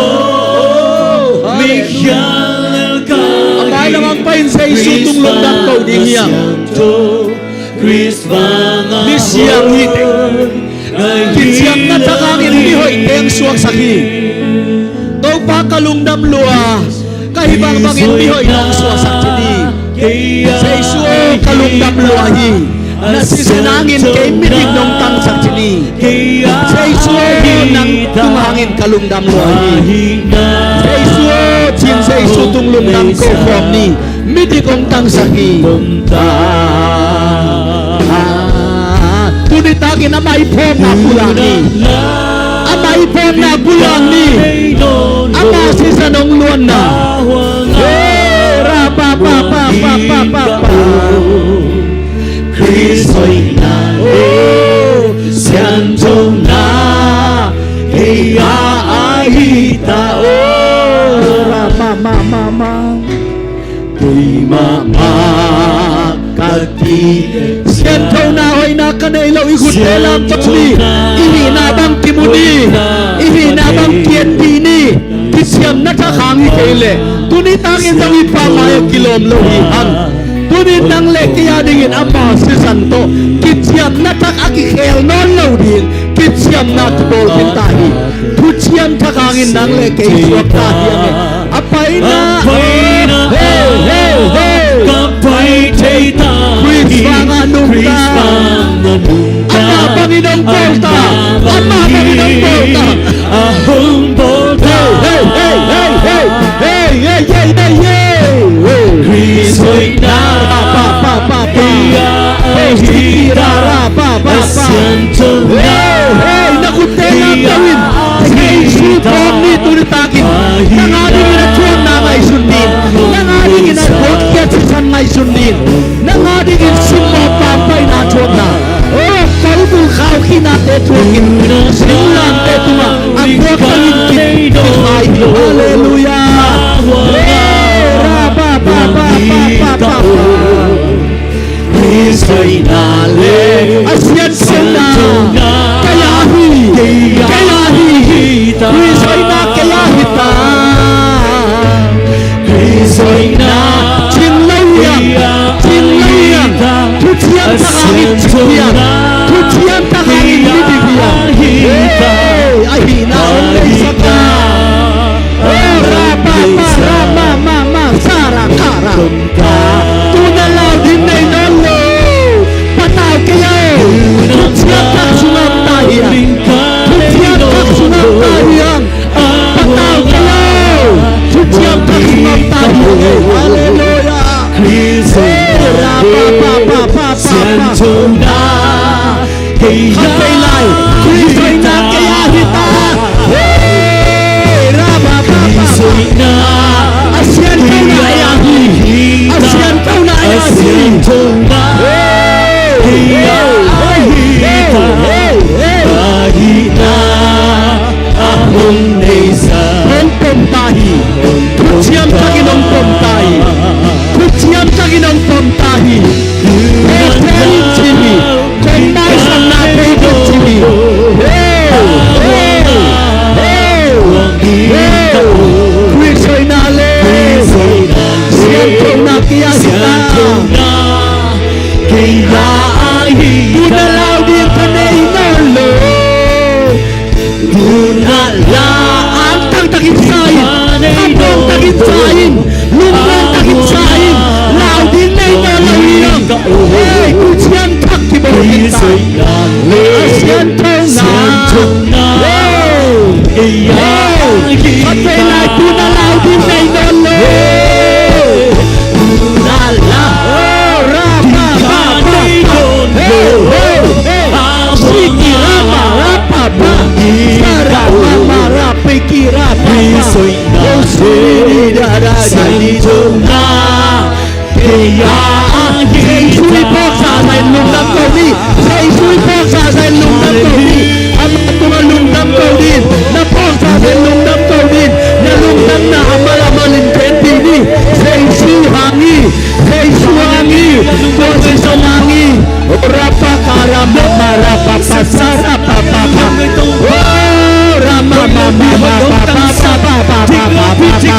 มิคยาเลกาอาไม้ละมังไปเซซูตุงลงดังเกาดีเฮียมิเสียงฮิตกิจยังนัทกางอินมิหอยเตียงสวกสักฮีโตปากะลุงดำลัวกะฮิบางบางอินมิหอยนองสวกสักทีนีเซซูกะลุงดำลัวฮีนาซิสนางอินเกมิดิกนองตังสักทีนีเซซูนังตุงหางอินกะลุงดำลัวฮีเซซูจินเซซูตุงลุงดำโกฟอมนีมิดิกองตังสักฮีtu di tagi na mai pom na pulang ni amai pom na pulang ni ama sisa nong luan na ra pa pa pa pa pa pa pa Kristoy na sian jong na hey ahita ra ma ma mama kati sian thau na hoi na ka nei lo i khut te lam chakli i hi na bang kimuni i hi na bang kian ti ni ti siam na tha khang hi kele tu ni tang in dang i pa ma kilom lo hi hang tu ni tang le ki ya ding in apa si san to ki siam na tha aki khel non lo ding ki siam na tu bol kin ta hi tu siam tha khang in nang le ke suak ta hi ame apai na hey hey hey Chris Panganumta Ama Panginoong Volta Ama Panginoong Volta Ahong Volta Hey hey hey hey hey hey hey hey hey Chris hoy na pa pa pa pa hey hira pa pa pa hey hey nakute na gawin hey supong ni tunitakin nangaling na chuan na ngay sundin nangaling na podcast san ngay sundin nangaling in simmo pampay na chuan na oh kalubul khao kinate chuakin sinulan te tuma ang buwakaling kin ay hallelujah ra pa pa pa pa pa Kristo'y nale Asyan sila Kayahi Kristo'y na kayahita Kristo'y na Chinlayang Tutiyang takangit siyang Tutiyang takangit bibigyan Ahina olay saka Rapa rama mama sara kara Tunalaw din na inalo Pataw kayo Tutiyang taksunang tahiyan Tutiyang taksunang tahiyan Pataw kayo Tutiyang taksunang tahiyan Hallelujah Rapa pa pa pa pa Kapilay Kristo'y na kayahita Rapa pa pa pa Asyan kau na ayahi Asyan kau na ayahi Nong pomtahi Kutsiam taginong pomtahi Kutsiam taginong pomtahi Peteri chimi Kondai sana peteri chimi Kristo'y nale Siyan kau na kiyasita Tunalaw di ka na inalo Tunalaw Ang takitsayin Abong takitsayin Lumang takitsayin Lao din na inalawiyang Hey, kutsyan takibong kita Asyan tong na Kapilay tunalaw din na inalo Tunalaw Rapa pa pa Siki rama rapa pa Sarama marapi kirapa pa Siri dara jadi tunga Kaya Say sui pok sa say lungdam kau ni Say sui pok sa say lungdam kau ni Ama tunga lungdam kau din Na pok sa say lungdam kau din Na lungdam na amal-amalin kenti ni Say su hangi Say su hangi Say su hangi Rapa karama marapa pasara papa papa Oh rama mama papa papa papa papa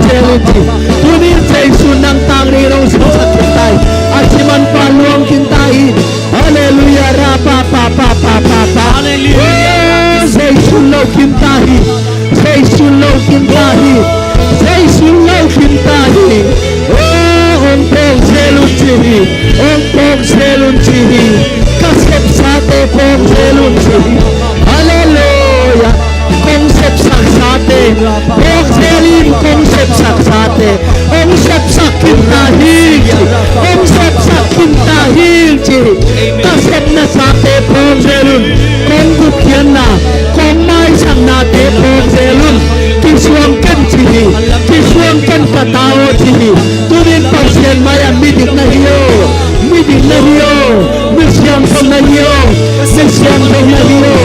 Tunin say sunang tangri rong sa kintai Asiman paluang kintai Hallelujah rapa pa pa pa pa pa Hallelujah Say sunlaw kintahi Say sunlaw kintahi Say sunlaw Selim kong sepsak sate Ong sepsak kita hilji Ong sepsak kita hilji Kasep na sate pong selun Kong bukyan na Kong may sang nate pong selun Kiswang kan cihi Kiswang kan katao cihi Tunin pasien mayan midik na hiyo Midik na hiyo Misyang pong na hiyo Misyang pong na hiyo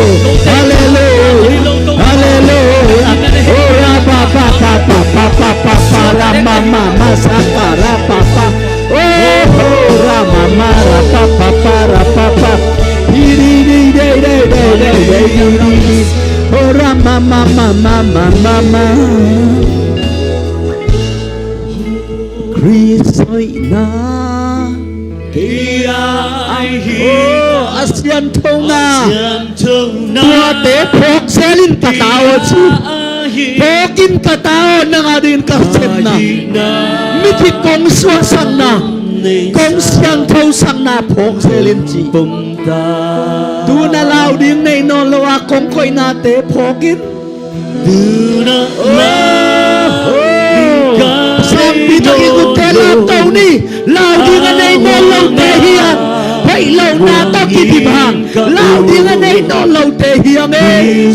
Hallelujah Hallelujah Oh rapa pa pa pa pa pa pa pa rama mama saka rapa pa Oh rama mama rapa pa pa rapa pa Diri di de de de de de diri Oh rama mama mama mama Kristoy na ASEAN thâu nga tua tế phok selin katao chi phokin katao na nga din kasep na miti kong suwa sang na kong siyang thâu sang na phok selin chi tu na lao ding nay non lawa kong koy na tế phokin sang bitang ikut telam tau ni lao ding nay non lao te hiyan Hãy lâu na to kỳ tìm hàng lao đi lên đây nó lâu tề hiểm ấy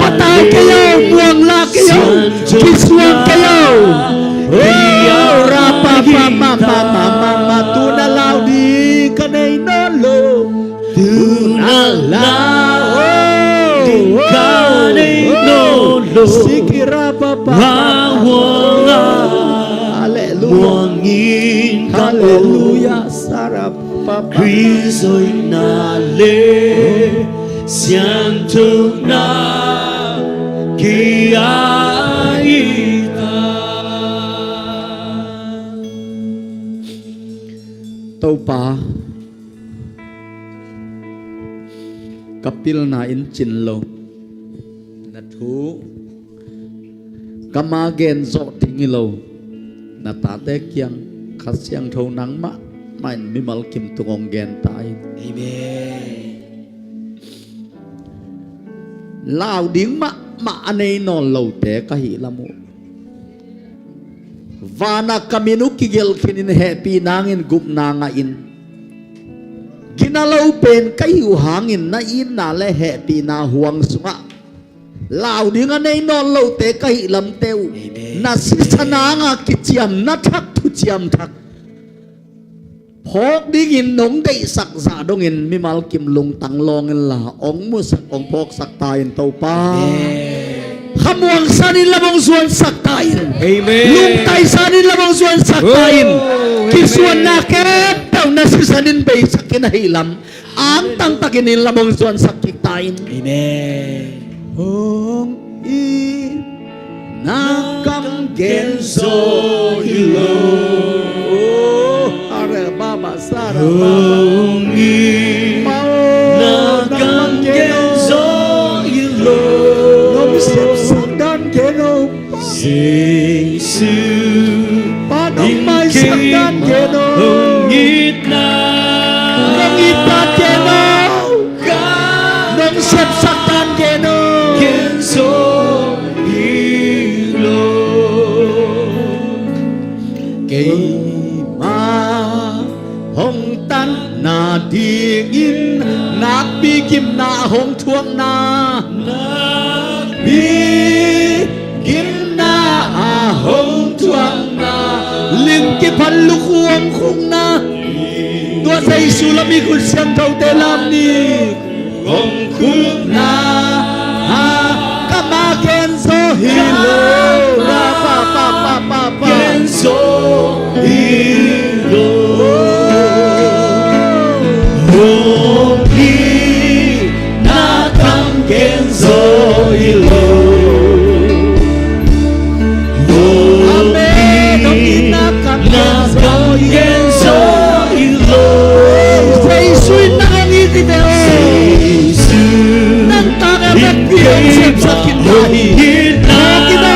bắt tay cái yêu buông la cái yêu khi xuống cái yêu ra pa pa ma ma ma ma ma tu na lao đi cái này nó lâu tu na lao cái này nó lâu sikira pa pa Hallelujah Hallelujah sarap Kristoy na le siang tu na kia ita tau pa kapil na in chin lo na thu kama gen zo tingi lo na ta te kyang khasyang thau nang ma Main mimal kim tungong gen tai Amen Lao ding ma anay non lau te kahi lamu Vana kaminu kigel kinin happy nangin gup na nga in Ginalaw pen kahiu hangin na in na le happy na huwang sunga Lao ding anay non lau te kahi lam teu Nasisana nga kitiam na thak tu tiam thak Phok đi nghìn nông đầy sắc giả đông nghìn mi mal kim lung tăng long nghìn là ong mu sắc ong phok sắc tai in tàu pa Khamuang sanin labong suan sắc tai in lung tai sanin labong suan sắc tai in Kisuan na ket tao na si sanin bay sakin hilam ang tang takin in labong suan sắc kik tai in Ong i na kam gen so hilo Baba Sara Baba na kang kenzo ilo Nom sip sakdan keno Jesu Panong may sakdan keno Ngit na keno Nom sip sakdan keno Kenzo ilo Hong tan na dingin Nakbi kim na hong tuang na Nakbi kim na hong tuang na Ling kipan lukuang kong na Tua sa isulami kul siyang tau telam ni Hong kong na Kamaken so hilo Rapa pa pa pa pa Ken so hilo Holy na kam genzo ilo Holy na kam genzo ilo Seisuin na ngiti teo Seisuin Nang tangabat biyang sa kinlahi Nakina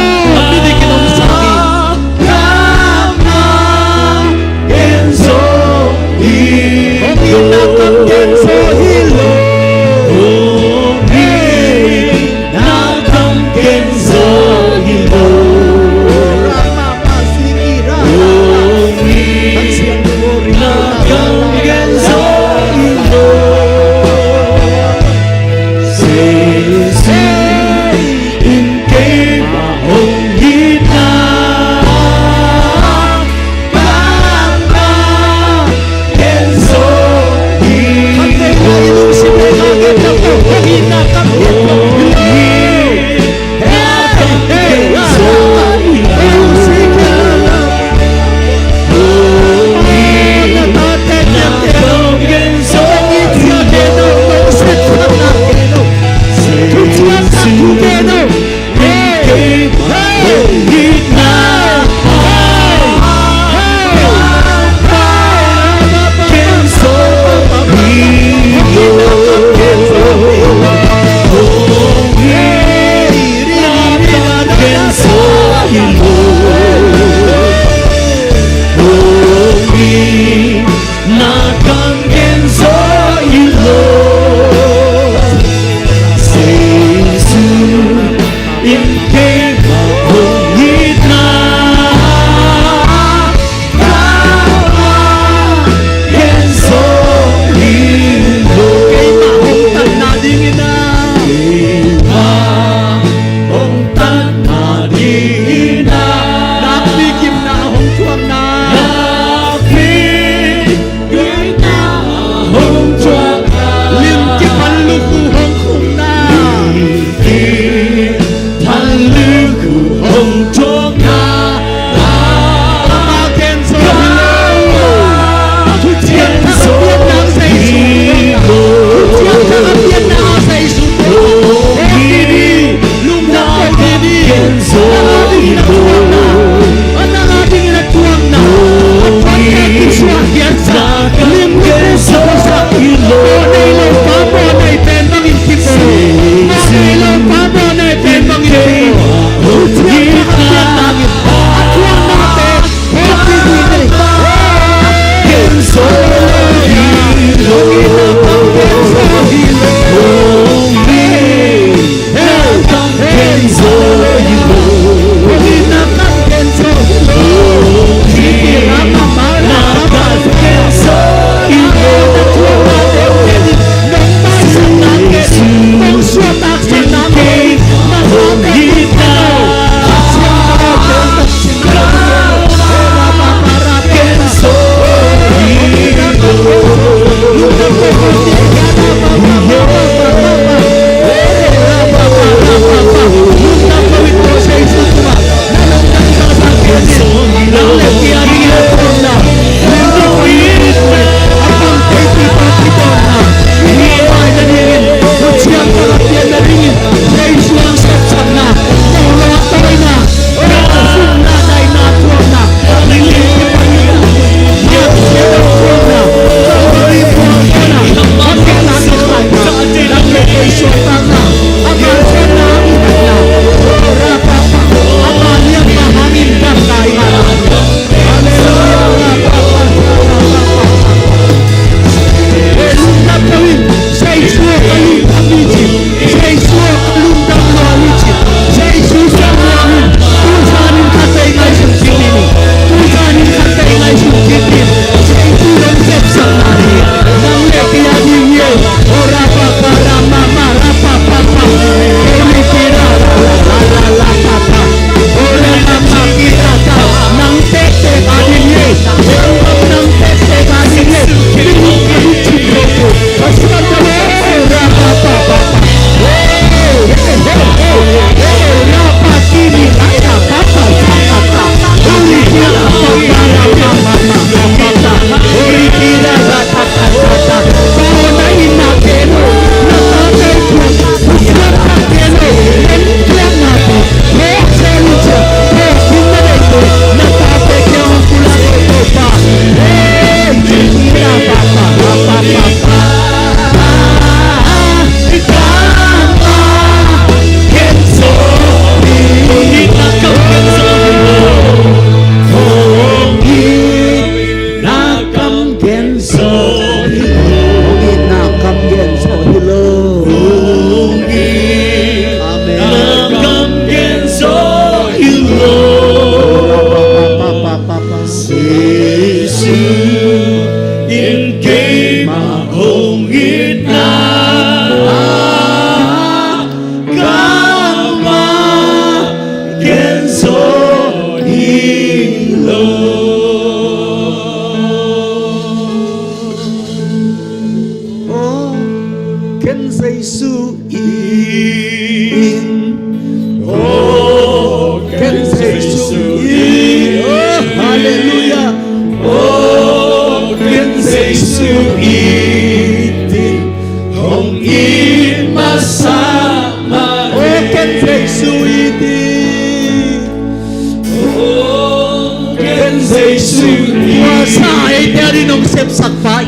su tua sa ai te ri nong sep sak pa i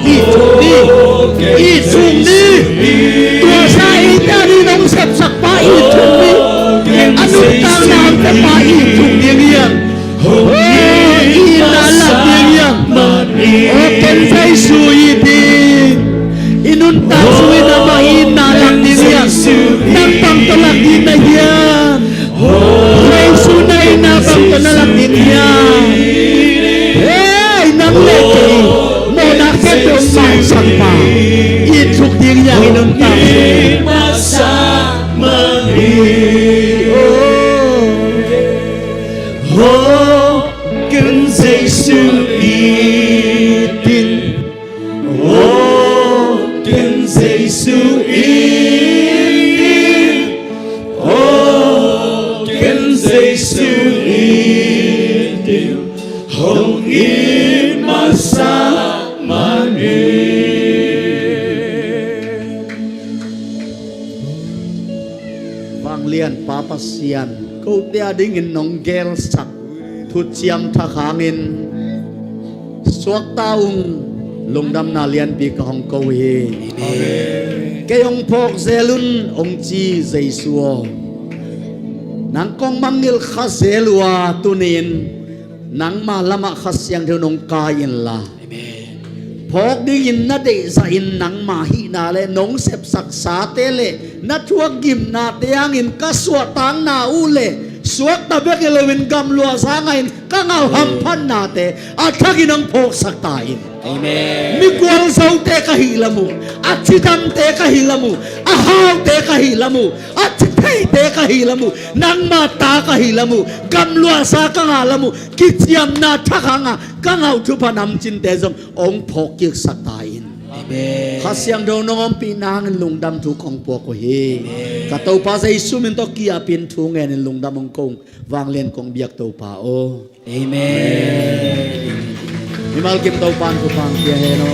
chung ni tua sa ai te ri nong sep sak pa i chung ni anu tang nam te pa i chung ding yang i na la ding yang o ken sai su i ding inun ta su na ma i na la ding yang nang pang to la ding na yang sai su na bang to na la ding yang nang le ke mo na ke to mai sak pa i chung ding yang inun ta masa mani cần Giêsu tin cần Giêsu tin cần Giêsu tin hồng in masa mani vang lian papa sian ko te ding in nong gel sak thu chiam tha khangin suak taung lungdam na lian pi ka hong ko he ke ong phok zelun ong chi jeisuo nang kong mangil kha zelua tunin nang ma lama khasyang theu nong ka in la phok ding in na de sa in nang ma hi na le nong sep sak sa te le na thuak gim na te ang in ka suwa tang na u le suak ta bek elowin gam lua sa ngain ka ngau ham phan na te athagi nang phok sak ta in amen mi kwal sau te ka hilamu achidam te ka hilamu ahaw te ka hilamu achithei te ka hilamu nang ma ta ka hilamu gam lua sa ka ngalamu kichiam na thakanga ka ngau thu panam chin te jong ong phok kik sak ta in khasyang do nong pi nang lungdam thu khong po ko he ka to pa sai sumin to kia pin thu nge nin lungdam ong kong wang len kong biak to pa o amen Imal kim to pan ku pang kia he no